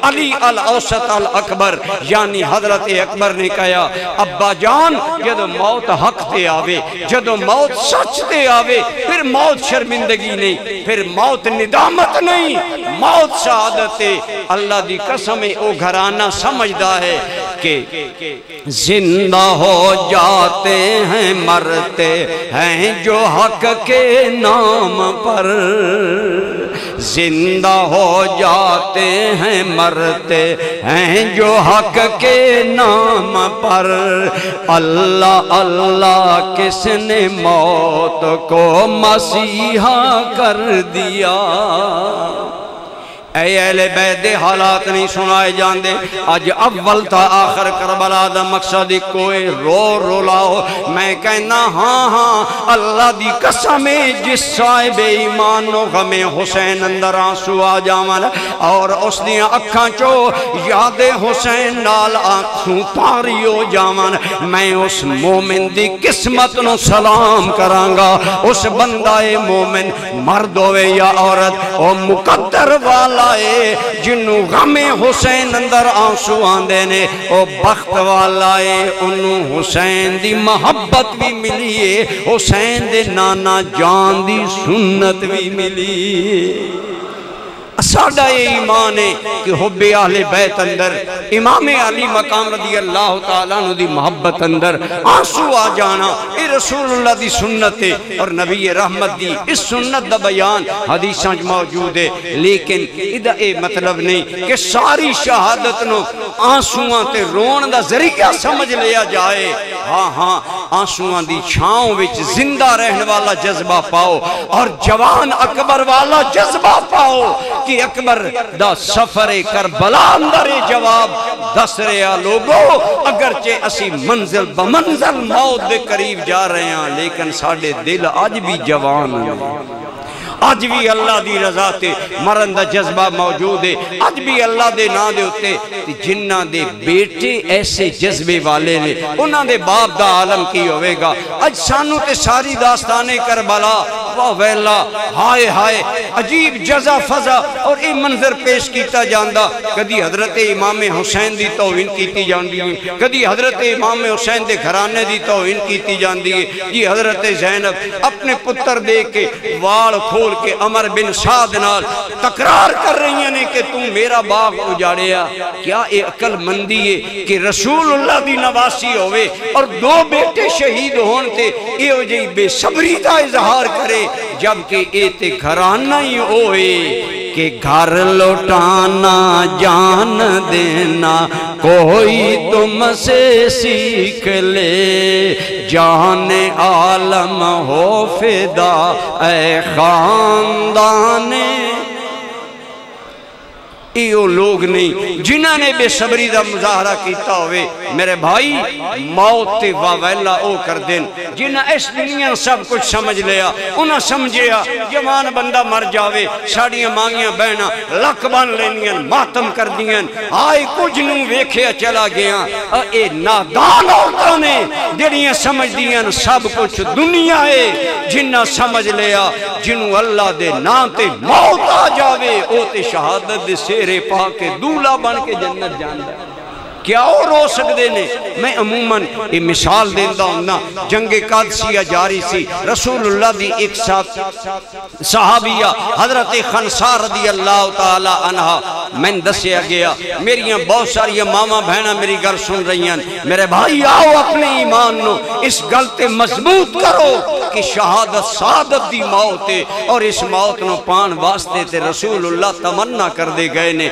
Speaker 1: علی الاوسط الاکبر یعنی حضرت اکبر نے کہا ابا جان جدو موت حق تے آوے، جدو موت سچ تے آوے، پھر موت شرمندگی نہیں، پھر موت ندامت نہیں، موت سعادت۔ اللہ دی قسم او گھرانہ سمجھدا ہے کہ زندہ ہو جاتے ہیں مرتے ہیں جو حق کے نام پر، زندہ ہو جاتے ہیں مرتے ہیں جو حق کے نام پر، اللہ اللہ کس نے موت کو مسیحا کر دیا۔ اے اہل بیت دے حالات نہیں سنائے جاندے، آج اول تا آخر کربلا دا مقصد کوئی رو رو لاؤ، میں کہنا ہاں ہاں اللہ دی قسم جس صاحب ایمانو غم حسین اندر آنسو آ جاون اور اس دیا اکھاں چو یاد حسین نال آنسو پاری ہو جاون، میں اس مومن دی قسمت نو سلام کرانگا، اس بندہ مومن مرد ہوئے یا عورت او مقدر والا جنو غم حسین اندر آنسو آندے نے او بخت والا ہے، انہوں حسین دی محبت بھی ملی ہے، حسین دے نانا جان دی سنت بھی ملی ہے۔ ساڑھا یہ ایمان ہے کہ حب اہل بیت اندر امام علی مقام رضی اللہ تعالیٰ عنہ دی محبت اندر آنسو آ جانا اے رسول اللہ دی سنت ہے اور نبی رحمت دی اس سنت دا بیان حدیثاں موجود ہے، لیکن ادھا اے مطلب نہیں کہ ساری شہادت نو آنسوان تے رون دا ذریعہ سمجھ لیا جائے، ہاں ہاں آنسوان دی چھاؤں وچ زندہ رہن والا جذبہ پاؤ اور جوان اکبر والا جذبہ پاؤ کہ اکبر دا سفر کربلا اندر جواب دس رہا لوگو اگرچہ اسی منزل بمنزل موت دے قریب جا رہے ہیں لیکن ساڑھے دل آج بھی جوان ہیں، آج بھی اللہ دی رضا تے مرن دا جذبہ موجود ہے، آج بھی اللہ دے نا دے ہوتے جنہ دے بیٹے ایسے جذبے والے نے انہاں دے باپ دا عالم کی ہوئے گا۔ آج سانو تے ساری داستانے کربلا واہ ویلا ہائے ہائے عجیب جزا فضا اور ای منظر پیش کیتا جاندہ، کدی حضرت امام حسین دی توہین کیتی جاندی ہے، کدی حضرت امام حسین دے گھرانے دی توہین کیتی جاندی ہے، جی حضرت زینب اپنے پتر دے کے وال کھول کے عمر بن سعد نال تقرار کر رہی ہیں کہ تم میرا باغ اجاڑیا، کیا اے عقل مندی ہے کہ رسول اللہ دی نواسی ہوئے اور دو بیٹے شہید ہونتے اے ہو جائی بے صبری دا اظہار کرے جبکہ اے تے گھرانہ ہی ہوئے کہ گھر لوٹانا جان دینا کوئی تم سے سیکھ لے، جان عالم ہو فدا اے خاندان، ایو لوگ نہیں جنہاں نے بے صبری دا مظاہرہ کیتا ہوئے میرے بھائی موت تے واویلا او کر دین، جنہاں اس دنیا سب کچھ سمجھ لیا انہاں سمجھیا جوان بندہ مر جاوے ساڑیاں مانگیاں بہنا لک بان لینیاں ماتم کر دیاں آئے کچھ نوں ویکھیا چلا گیا، اے نادان عورتوں نے جڑیاں سمجھ دیاں سب کچھ دنیا ہے، جنہاں سمجھ لیا جنہوں اللہ دے نام تے موت آ جاوے او تے شہادت دے سیرے پا کے دولا بن کے جنت جاندہ کیا اور ہو سکتے نے۔ میں عموماً یہ مثال دیندہ ہوں نا، جنگ قادسیہ جاری سی، رسول اللہ دی ایک صحابیہ حضرت خنسار رضی اللہ تعالی عنہ میں دسیا گیا، میری بہت ساری ماما بہنہ میری گل سن رہی ہیں، میرے بھائی آؤ اپنے ایمان نو اس گل تے مضبوط کرو کہ شہادت سعادت دی موت ہے اور اس موت نو پان واسطے تے رسول اللہ تمنا کر دے گئے نے،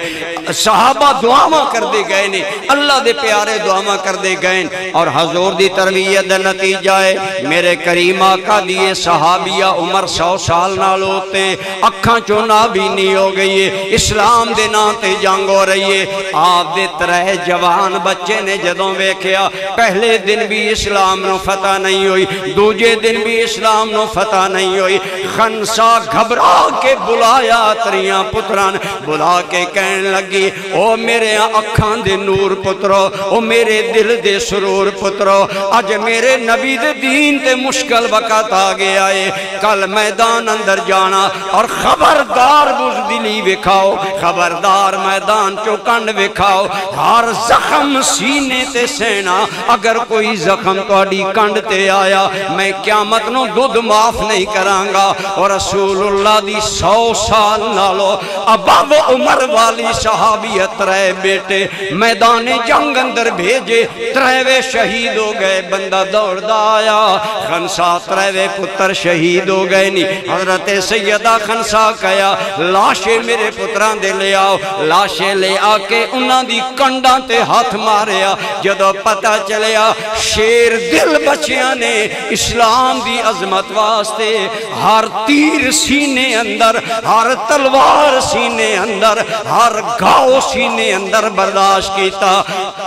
Speaker 1: صحابہ دعاواں کر دے گئے نے، اللہ دے پیارے دعا کر دے گئے اور حضور دی تربیت دا نتیجہ ہے میرے کریم آقا دیے صحابیہ عمر 100 سال نال ہوتے اکھاں چوں نابینی ہو گئی ہے اسلام دے نام تے جنگ ہو رہی ہے آپ دے 3 جوان بچے نے جدوں ویکھیا پہلے دن بھی اسلام نو فتح نہیں ہوئی دوجے دن بھی اسلام نو فتح نہیں ہوئی خنسا گھبرا کے بلایا تریاں پتران بلا کے کہنے لگی او میرے اکھاں دے نور پترو او میرے دل دے سرور پترو اج میرے نبی دے دین تے مشکل وقت آ گیا ہے کل میدان اندر جانا اور خبردار بزدلی وکھاؤ خبردار میدان چوکنڈ وکھاؤ ہر زخم سینے تے سینا اگر کوئی زخم توڑی کنڈ تے آیا میں قیامت نو دودھ معاف نہیں کرانگا اور رسول اللہ دی 100 سال نالو اباب عمر والی صحابیت 3 بیٹے میدان جنگ اندر بھیجے 3 شہید ہو گئے بندہ دوڑ دا آیا خنسا 3 پتر شہید ہو گئے نہیں حضرت سیدہ خنسا کہیا لاشے میرے پتران دے لے آؤ لاشے لے آکے انہاں دی کنڈاں تے ہاتھ ماریا جدو پتہ چلیا شیر دل بچیاں نے اسلام دی عظمت واسطے ہر تیر سینے اندر ہر تلوار سینے اندر ہر گاؤ سینے اندر برداشت کیتا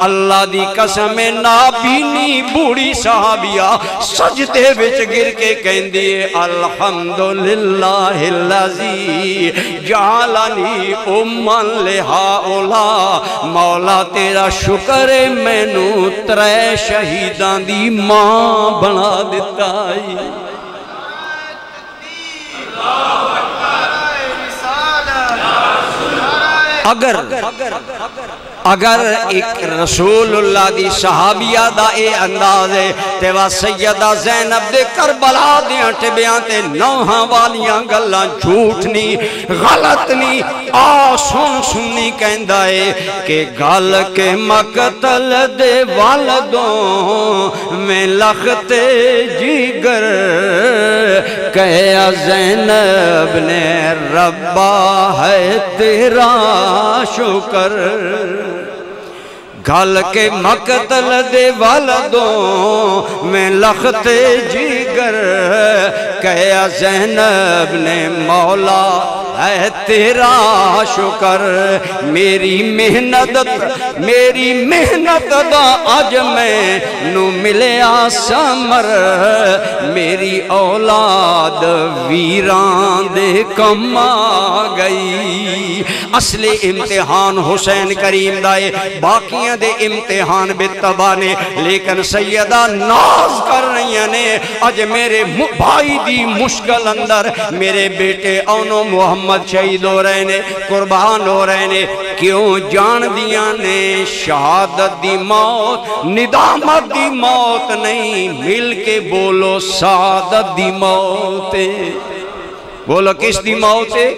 Speaker 1: اللہ دی قسم نابینی بوڑی صحابیہ سجدے وچ گر کے کہندی الحمدللہ الذی جعلنی امن لہؤلاء مولا تیرا شکر ہے مینوں 3 شہیدان دی ماں بنا دیتا ہے اگر ایک رسول اللہ دی صحابیہ دا اے انداز ہے تیوا سیدہ زینب دے کربلا دیاں ٹبیاں تے نوہاں والیاں گلاں جھوٹ نہیں غلط نہیں سن سنی کہندہ ہے کہ گل کے مقتل دے والدوں میں لختے جگر کہیا زینب نے ربا ہے تیرا شکر گل کے مقتل دے والدوں میں لختے جگر کہیا زینب نے مولا ہے تیرا شکر میری محنت دا آج میں نو ملیا سمر میری اولاد ویران دے کم آ گئی اصل امتحان حسین کریم دائے باقیاں دے امتحان بتبانے لیکن سیدہ ناز کر رہی نے آج میرے بھائی دی مشکل اندر میرے بیٹے اونو محمد شہید ہو رہے نے قربان ہو رہے نے کیوں جان دیا نے شہادت دی موت ندامت دی موت نہیں مل کے بولو سعادت دی موت بولو کس دی موت ہے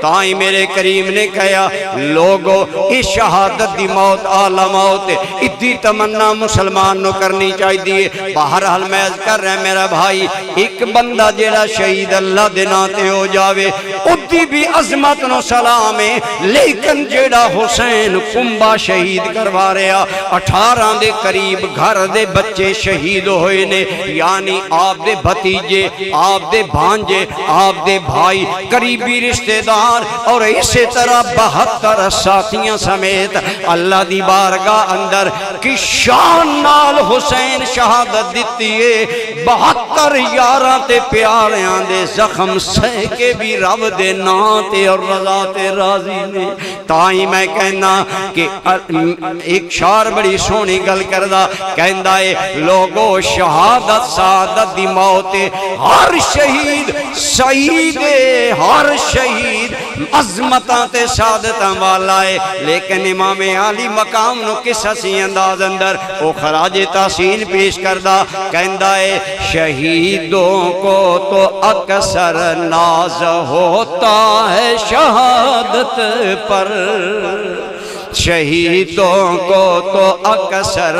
Speaker 1: تائیں میرے کریم نے کہا لوگو اس شہادت دی موت اعلیٰ موت ہے اتنی تمنا مسلمان نو کرنی چاہی دیئے بہرحال میں کر رہے میرا بھائی ایک بندہ جیڑا شہید اللہ دناتے ہو جاوے اتنی بھی عظمت نو سلام ہے لیکن جیڑا حسین کنبہ شہید کروا رہا 18 دے قریب گھر دے بچے شہید ہوئے نے یعنی آپ دے بھتیجے آپ دے بھانجے آپ دے بھائی قریبی رشتہ دار اور اسی طرح 72 ساتھیاں سمیت اللہ دی بارگاہ اندر کی شان نال حسین شہادت دیتی ہے 72 یاراں تے پیاریاں دے زخم سہ کے بھی رب دے ناتے اور رضا تے راضی نے تائیں میں کہنا کہ ایک شار بڑی سونی گل کردہ کہندہ ہے لوگو شہادت سعادت دی موت ہر شہید سعید ہر شہید عظمتاں تے سعادتاں والا ہے لیکن امام عالی مقام نو کس حسی انداز اندر وہ خراج تحسین پیش کردہ کہندہ ہے شہیدوں کو تو اکثر ناز ہوتا ہے شہادت پر شہیدوں کو تو اکثر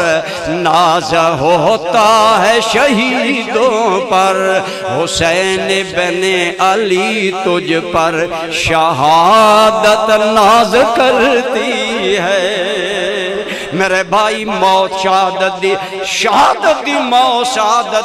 Speaker 1: ناز ہوتا ہے شہیدوں پر حسین بن علی تجھ پر شہادت ناز کرتی ہے
Speaker 2: میرے بھائی موت شہادت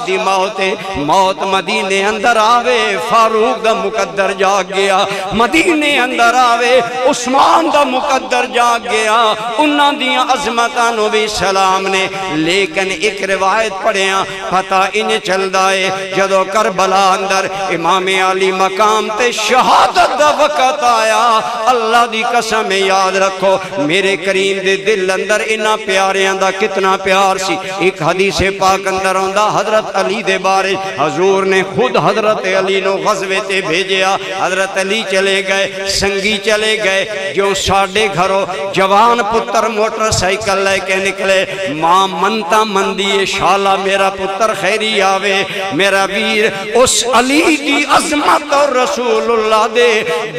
Speaker 2: دی موت موت مدینے اندر آوے فاروق دا مقدر جاگ گیا مدینے اندر آوے عثمان دا مقدر جاگ گیا انہاں دیاں عظمتانو بھی سلام نے لیکن ایک روایت پڑھیاں پتہ انہیں چل دائے جدو کربلا اندر امام علی مقام تے شہادت دا وقت آیا اللہ دی قسم یاد رکھو میرے کریم دے دل اندر انہاں پیاریاں دا کتنا پیار سی ایک حدیث پاک اندر ہوندہ حضرت علی دے بارے حضور نے خود حضرت علی نو غزوے تے بھیجیا حضرت علی چلے گئے سنگی چلے گئے جو ساڑھے گھروں جوان پتر موٹر سائیکل لے کے نکلے ماں منتا مندی شالا میرا پتر خیری آوے میرا ویر اس علی دی عظمت اور رسول اللہ دے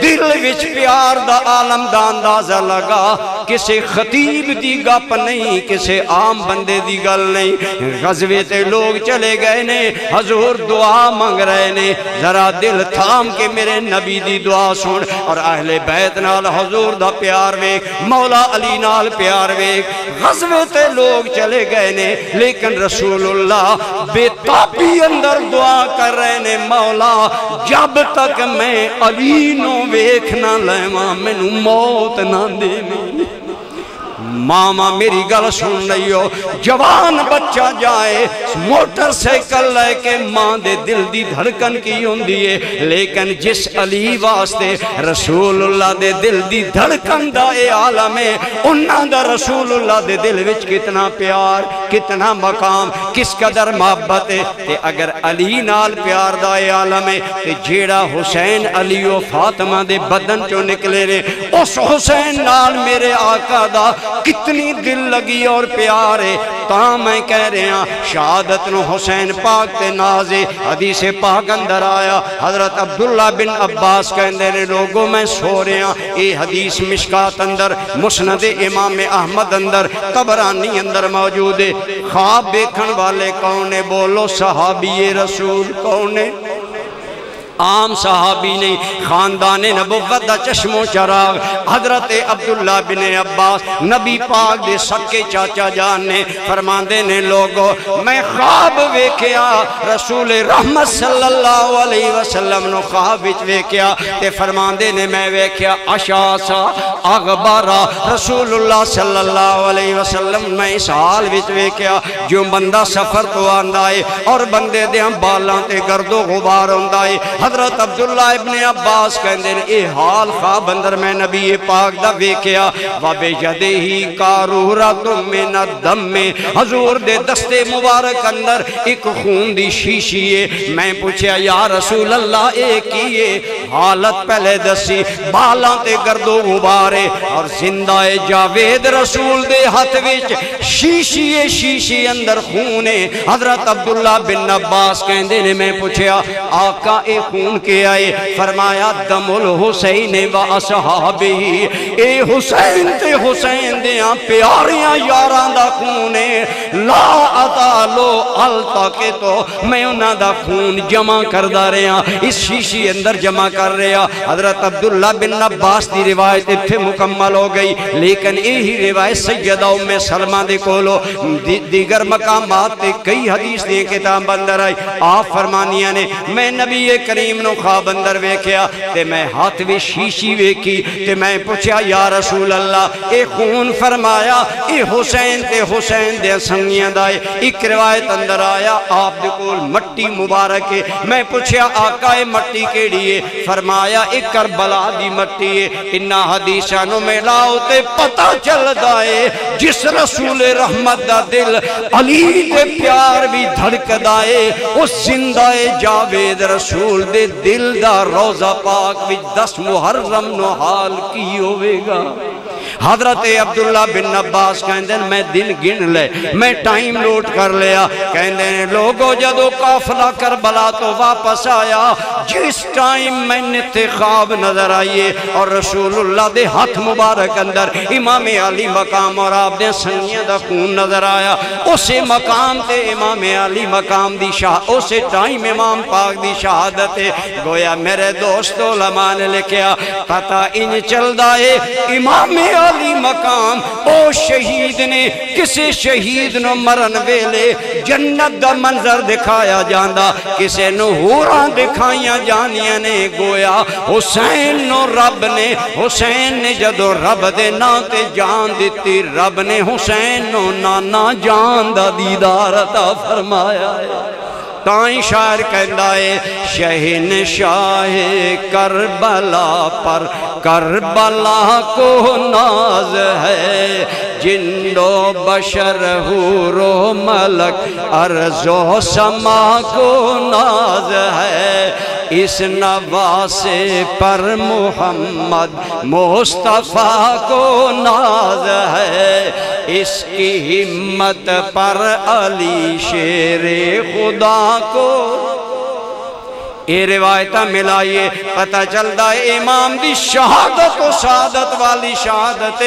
Speaker 2: دل وچ پیار دا عالم دا اندازہ لگا کسے خطیب دی گپ نہیں کسے عام بندے دی گل نہیں غزوے تے لوگ چلے گئے نے حضور دعا مانگ رہے نے ذرا دل تھام کے میرے نبی دی دعا سن اور اہل بیت نال حضور دا پیار ویک مولا علی نال پیار ویک غزوے تے لوگ چلے گئے نے لیکن رسول اللہ بے تابی اندر دعا کر رہے نے مولا جب تک میں علی نو ویکھنا لیواں مینوں موت نہ دے ماما میری گل سن رہی ہو جوان بچہ جائے موٹر سائیکل لے کے ماں دے دل دی دھڑکن کی ہوندی ہے لیکن جس علی واسطے رسول اللہ دے دل دی دھڑکن دا اے عالم ہے انہاں دا رسول اللہ دے دل وچ کتنا پیار کتنا مقام کس قدر محبت ہے تے اگر علی نال پیار دا اے عالم ہے تے جیڑا حسین علی و فاطمہ دے بدن چوں نکلے رے اس حسین نال میرے آقا دا کتنی دل لگی اور پیار ہے تاں میں کہہ رہے ہیں شہادت نو حسین پاک تے نازے حدیث پاک اندر آیا حضرت عبداللہ بن عباس کہندے نے لوگوں میں سو رہے ہیں اے حدیث مشکات اندر مسند امام احمد اندر طبرانی اندر موجود ہے خواب دیکھن والے کونے بولو صحابی رسول کونے عام صحابی نہیں خاندان نبوت دا چشم و چراغ حضرت عبداللہ بن عباس نبی پاک دے سکے چاچا جان نے فرماندے نے لوگو میں خواب ویکیا رسول رحمت صلی اللہ علیہ وسلم نو خواب وچ ویکیا تے فرماندے نے میں ویکیا اشاسا اغبارا رسول اللہ صلی اللہ علیہ وسلم میں اس حال وچ ویکیا جو بندہ سفر تو آندائے اور بندے دے ہم بالاں تے گرد و غبار آندائے حضرت عبداللہ ابن عباس کہندے نے اے حال خواب اندر میں نبی پاک دا ویکیا وَبِجَدِهِ قَارُورَةٌ مِّنَ الدَّمِّ حضور دے دستے مبارک اندر ایک خون دی شیشی ہے میں پوچھیا یا رسول اللہ اے کیے حالت پہلے دسی بالاں تے گرد و غبارے اور زندہ جاوید رسول دے ہاتھ وچ شیشی اندر خون ہے حضرت عبداللہ بن عباس کہندے نے میں پوچھیا آقا اے خون کے آئے فرمایا دم الحسین و اصحابی اے حسین تے حسین دیاں پیاریاں یاران دا خون ہے لا اتالو علتا کے تو میں انہاں دا خون جمع کردہ رہا اس شیشی اندر جمع کر رہا حضرت عبداللہ بن عباس دی روایت اتھے مکمل ہو گئی لیکن یہی روایت سیدہ ام سلمہ دے کولو دیگر مقامات تے کئی حدیث دی کتاب اندر آئی آپ فرمانیاں نے میں نبی کریم نو خواب اندر ویکیا تے میں ہاتھ وی شیشی ویکی تے میں پوچھا یا رسول اللہ اے خون فرمایا اے حسین تے حسین دے سنگیاں دائے ایک روایت اندر آیا آپ دے کول مٹی مبارک ہے میں پوچھا آقا اے مٹی کیڑی ہے فرمایا اے کربلا دی مٹی ہے انہا حدیثانوں میں لاؤ تے پتہ چل دائے جس رسول رحمت دا دل علی دے پیار بھی دھڑک دائے اس زندہ جاوید رسول دے دل دا روزہ پاک وچ 10 محرم نو حال کی ہوئے گا حضرت عبداللہ بن عباس کہندے میں دن گن لے میں ٹائم نوٹ کر لیا کہندے لوگوں جدو قافلہ کربلا تو واپس آیا جس ٹائم میں نے تے خواب نظر آئیے اور رسول اللہ دے ہاتھ مبارک اندر امام علی مقام اور آپ دے سنگیاں دا خون نظر آیا اسے مقام تے امام علی مقام دی اسے ٹائم امام پاک دی شہادت ہے گویا میرے دوست علماء نے لکھیا پتہ ان چل دائے امام علی مقام او شہید نے کسی شہید نو مرن ویلے جنت دا منظر دکھایا جاندہ کسے نو ہوراں دکھائیاں جانیاں نے گویا حسین نو رب نے حسین نے جدو رب دے ناتے جان دیتی رب نے حسین نو نانا جان دا دیدار عطا فرمایا ہے تائیں شاعر کہندہ ہے شہنشاہ کربلا پر کربلا کو ناز ہے جن و بشر حور و ملک ارض و سما کو ناز ہے اس نواسے پر محمد مصطفیٰ کو ناز ہے اس کی ہمت پر علی شیر خدا کو یہ روایتہ ملائیے پتہ چلتا ہے امام دی شہادت و سعادت والی شہادت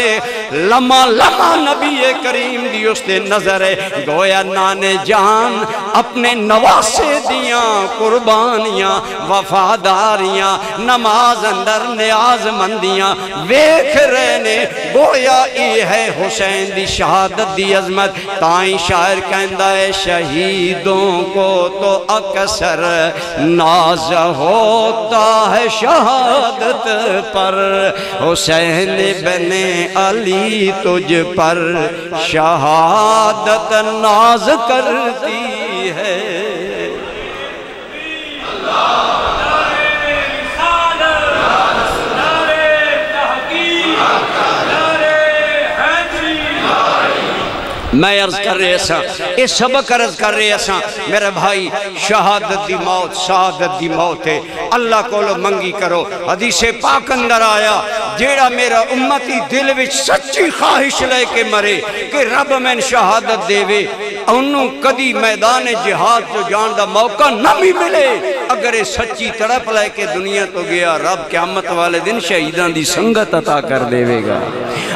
Speaker 2: لمحہ لمحہ نبی کریم دی اس تے نظر ہے گویا نانے جان اپنے نواسے دیاں قربانیاں وفاداریاں نماز اندر نیاز مندیاں ویکھ رہنے گویا یہ ہے حسین دی شہادت دی عظمت تائیں شاعر کہندہ ہے شہیدوں کو تو اکثر ناز ہوتا ہے شہادت پر حسین بن علی تجھ پر شہادت ناز کرتی ہے میں عرض کر رہے ساں یہ سبق عرض کر رہے ساں میرے بھائی شہادت دی موت سعادت دی موت ہے اللہ کو لو منگی کرو حدیث پاک اندر آیا جیڑا میرا امتی دل وچ سچی خواہش لے کے مرے کہ رب میں شہادت دے وے انہوں کدی میدان جہاد جو جان دا موقع نہ بھی ملے اگر سچی تڑپ لے کے دنیا تو گیا رب قیامت والے دن شہیدان دی سنگت عطا کر دے وے گا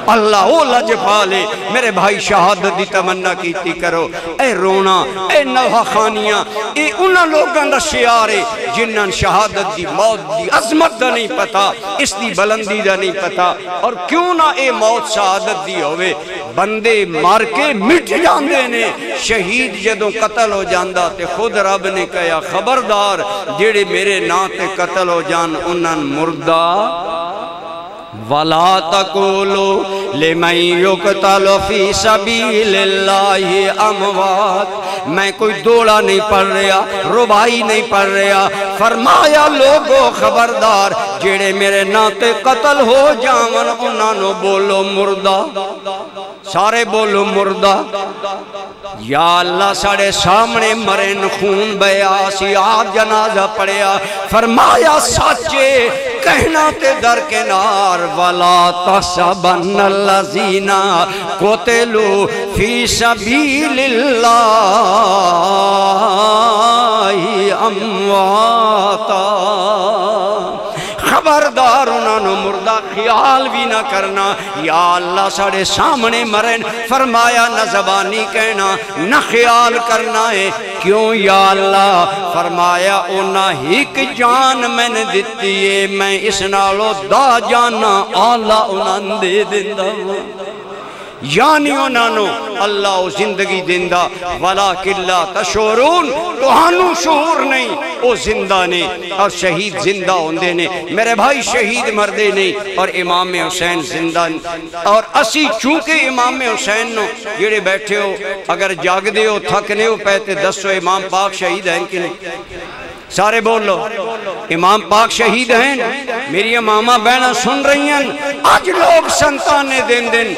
Speaker 2: اللہ او لجپا لے میرے بھائی شہادت دی تمنا کیتی کرو اے رونا اے نوحہ خانیاں اے انہاں لوگاں دا شعار ہے جنہاں شہادت دی موت دی عظمت دا نہیں پتا اس دی بلندی دا نہیں پتا اور کیوں نہ اے موت شہادت دی ہوئے بندے مار کے مٹ جاندے نے شہید جدوں قتل ہو جاندہ تے خود رب نے کہا خبردار جیڑے میرے نا تے قتل ہو جان انہاں مردہ وَلَا تَقُولُوا لِمَنْ يُقْتَلُ فِي سَبِيلِ اللَّهِ أَمْوَاتٍ میں کوئی دوڑا نہیں پڑھ رہا ربائی نہیں پڑھ رہا فرمایا لوگو خبردار جیڑے میرے ناتے قتل ہو جاون انہاں نو بولو مردہ سارے بولو مردہ یا اللہ ساڑے سامنے مرن خون بیا سی آپ جنازہ پڑیا فرمایا سچے کہنا تے در کنار وَلَا تَحْسَبَنَّ الَّذِينَ قُتِلُوا فِي سَبِيلِ اللَّهِ أَمْوَاتًا خبردار انہوں نے مردہ خیال بھی نہ کرنا یا اللہ ساڑے سامنے مرن فرمایا نہ زبانی کہنا نہ خیال کرنا ہے کیوں یا اللہ فرمایا انہاں ہیک جان میں نے دیتی ہے میں اس نالو دا جانا آلہ انہاں دے دیندہ یعنی انہوں اللہ زندگی دیندہ وَلَكِنْ لَا تَشْعُرُونَ توہانوں شعور نہیں او زندہ نے اور شہید زندہ ہوندے نے میرے بھائی شہید مردے نہیں اور امام حسین زندہ اور اسی چونکہ امام حسین نو جڑے بیٹھے ہو اگر جاگ دے ہو تھکنے ہو پہتے دسو امام پاک شہید ہیں کہ نہیں سارے بول لو امام پاک شہید ہیں میری امامہ بہنہ سن رہی ہیں آج لوگ سنتانے دن دن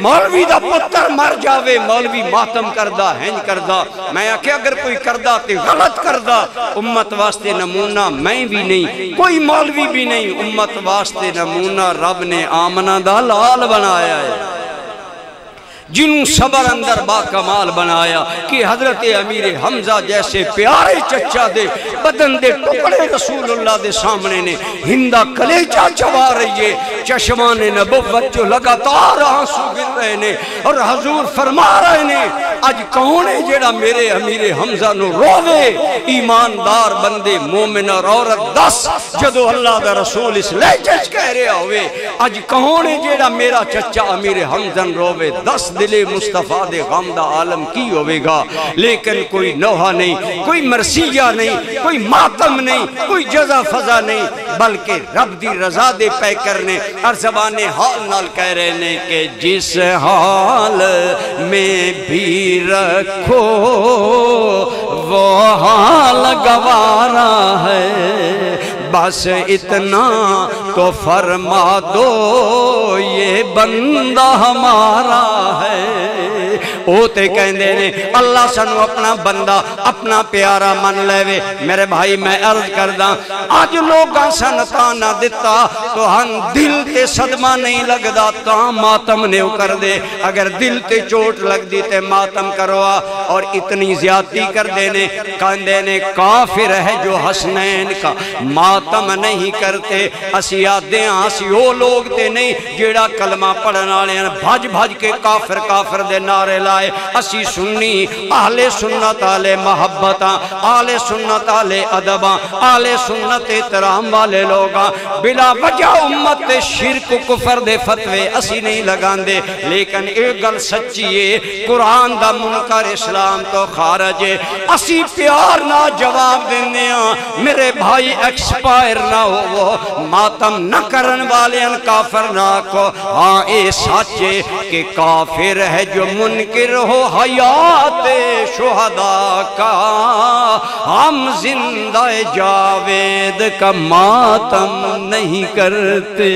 Speaker 2: مولوی دا پتر مر جاوے مولوی ماتم کردہ ہنج کردہ میں آکے اگر کوئی کردہ تے غلط کردہ امت واسطے نمونہ میں بھی نہیں کوئی مولوی بھی نہیں امت واسطے نمونہ رب نے آمنہ دا لال بنایا ہے جنہوں صبر اندر با کمال بنایا کہ حضرت امیر حمزہ جیسے پیارے چچا دے بدن دے ٹکڑے رسول اللہ دے سامنے نے، ہندہ کلیجہ چبا رہی ہے، چشمان نبوت جو لگاتار آنسو گر رہے نے، اور حضور فرما رہے نے اج کون ہے جیڑا میرے امیر حمزہ نو روے؟ ایماندار بندے مومن اور عورت دس جدو اللہ دا رسول اس لہجے کہہ رہے ہوئے اج کون ہے جیڑا میرا چچا امیر حمزہ روے؟ دس دل مصطفیٰ دے غم دا عالم کی ہوئے گا، لیکن کوئی نوحہ نہیں، کوئی مرثیہ نہیں، کوئی ماتم نہیں، کوئی جزا فضا نہیں، بلکہ رب دی رضا دے پے کرنے اور زبان حال نال کہہ رہے نے کہ جس حال میں بھی رکھو وہ حال گوارا ہے، بس اتنا تو فرما دو یہ بندہ ہمارا ہے۔ اوتے کہندے نے اللہ سنو اپنا بندہ اپنا پیارا من لے وے۔ میرے بھائی میں عرض کردہ آج لوگاں سنتا نہ دیتا تو ہم دل تے صدمہ نہیں لگ دا تو ماتم نے کر دے، اگر دل تے چوٹ لگ دی تے ماتم کروا، اور اتنی زیادتی کر دینے کہندے نے کافر ہے جو حسنین کا ماتم نہیں کرتے۔ اسی آدھے ہیں اسی وہ لوگ تے نہیں جیڑا کلمہ پڑھنا لیں بھج بھج کے کافر کافر دے نعرے لائے۔ اسی سنی اہل سنت آلے محبتاں، اہل سنت آلے ادباں، اہل سنت احترام والے لوگاں، بلا وجہ امت شرک کفر دے فتوے اسی نہیں لگان دے، لیکن ایک گل سچی ہے قرآن دا منکر اسلام تو خارج ہے۔ اسی پیار نہ جواب دینے ہیں میرے بھائی ایکسپائر نہ ہو وہ ماتم نہ کرن والے ان کافر نہ کو، ہاں اے سچے کہ کافر ہے جو منکر ہو حیات شہداء کا، ہم زندہ جاوید کا ماتم نہیں کرتے۔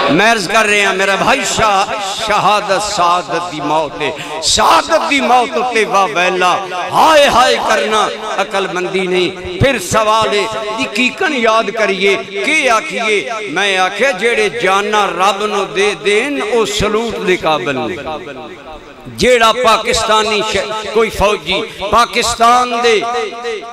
Speaker 2: محرز کر رہے ہیں میرا بھائی شہادت سعادت دی موت ہے، سعادت دی موت ہوتے ویلا ہائے ہائے کرنا عقل مندی نہیں۔ پھر سوال ہے دقیقاً یاد کریے کہ آکھئے میں آکھے جیڑے جانا رب نو دے دین او سلوٹ دے قابل نہیں۔ جیڑا پاکستانی کوئی فوجی پاکستان دے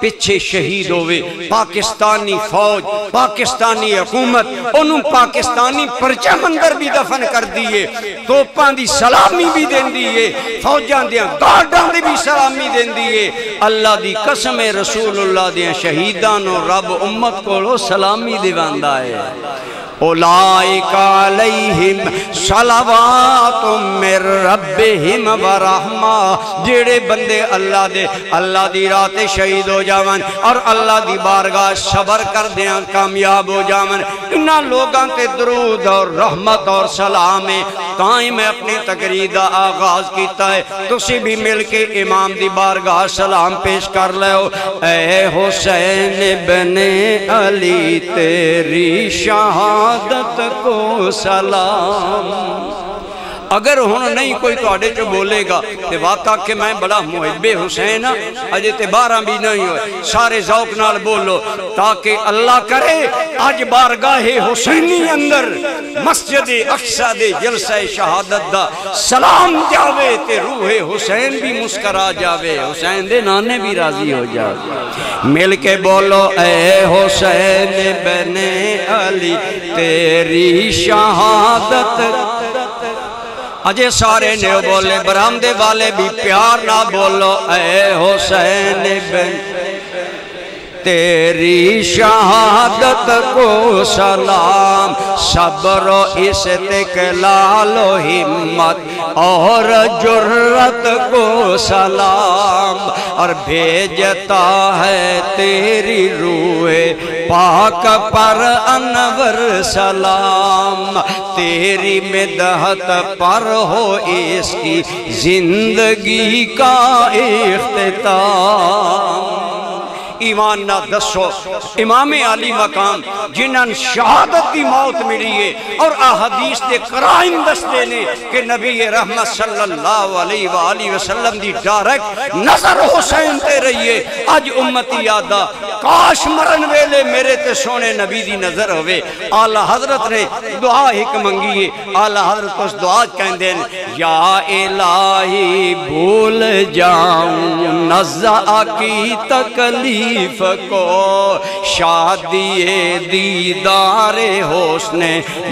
Speaker 2: پچھے شہید ہوئے، پاکستانی فوج پاکستانی حکومت انہوں پاکستانی پرچم اندر بھی دفن کر دیئے، توپان دی سلامی بھی دین دیئے، فوجان دیاں گارڈان دی بھی سلامی دین دیئے۔ اللہ دی قسم رسول اللہ دیاں شہیدان و رب امت کو سلامی دیواندہ ہے۔ اولائک علیہم صلوات من ربہم ورحمہ، جیڑے بندے اللہ دی رات شہید ہو جاون اور اللہ دی بارگاہ صبر کر دیاں کامیاب ہو جاون، انہاں لوگاں تے درود اور رحمت اور سلام ہے۔ تائیں میں اپنی تقریر دا آغاز کیتا ہے، تسی بھی مل کے امام دی بارگاہ سلام پیش کر لے ہو۔ اے حسین بن علی تیری شہادت کو سلام۔ اگر ہون نہیں کوئی تو آڑے جو بولے گا تے واقعہ کہ میں بڑا محب حسین اجے تے 12 بھی نہیں ہوئے، سارے ذوق نال بولو تاکہ اللہ کرے آج بارگاہ حسینی اندر مسجد اقصی دے جلسہ شہادت دا سلام جاوے تے روح حسین بھی مسکرا جاوے، حسین دے نانے بھی راضی ہو جاوے۔ مل کے بولو اے حسین بن علی تیری شہادت، اجے سارے نے بولے، برامدے والے بھی پیار نہ بولو اے حسین بن تیری شہادت کو سلام، صبر و استقلال و ہمت اور جرت کو سلام، اور بھیجتا ہے تیری روح پاک پر انور سلام، تیری مدحت پر ہو اس کی زندگی کا اختتام۔ ایمان نہ دسو امام علی مقام جنہاں شہادت کی موت ملی ہے اور احادیث دے قرائن دستے نے کہ نبی رحمت صلی اللہ علیہ وآلہ وسلم دی ڈائریکٹ نظر حسین تے رہی ہے. اج امتی یادا کاش مرن ویلے میرے تے سونے نبی دی نظر ہوئے. آلہ حضرت نے دعا ایک منگی ہے. آلہ حضرت اس دعا کہندے ہیں یا الہی بھول جاؤں نزع کی تکلیف کو شادی دیدار حسن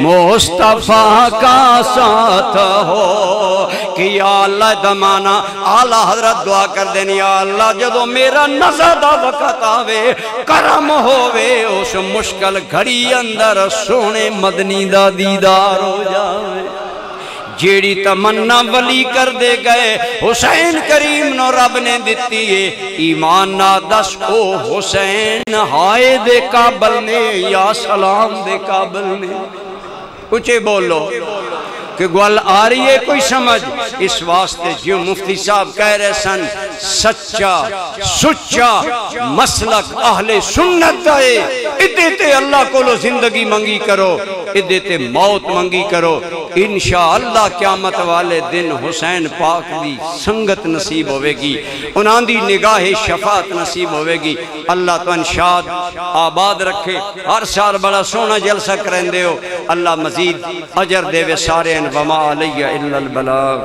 Speaker 2: مصطفیٰ کا ساتھ ہو کہ یا اللہ دمانا. آلہ حضرت دعا کر دینی یا اللہ جدو میرا نظر دا وقت آوے کرم ہووے اس مشکل گھڑی اندر سونے مدنی دا دیدار ہو جاوے. جیڑی تمنا ولی کر دے گئے حسین کریم نو رب نے دیتی ہے. ایمان نہ دس او حسین ہائے دے قابل نے یا سلام دے قابل نے. اچھے بولو کہ گوال آ رہی ہے کوئی سمجھ. اس واسطے جو مفتی صاحب کہہ رہے سن سچا سچا مسلک اہل سنت ہے. ادھے تے اللہ کو لو زندگی منگی کرو ادھے تے موت منگی کرو. انشاءاللہ قیامت والے دن حسین پاک دی سنگت نصیب ہوئے گی انہاں دی نگاہ شفاعت نصیب ہوئے گی. اللہ تو انشاد آباد رکھے. ہر سال بڑا سونا جلسہ کریں دے ہو. اللہ مزید اجر دے وے سارے وما علیہ الا البلاغ.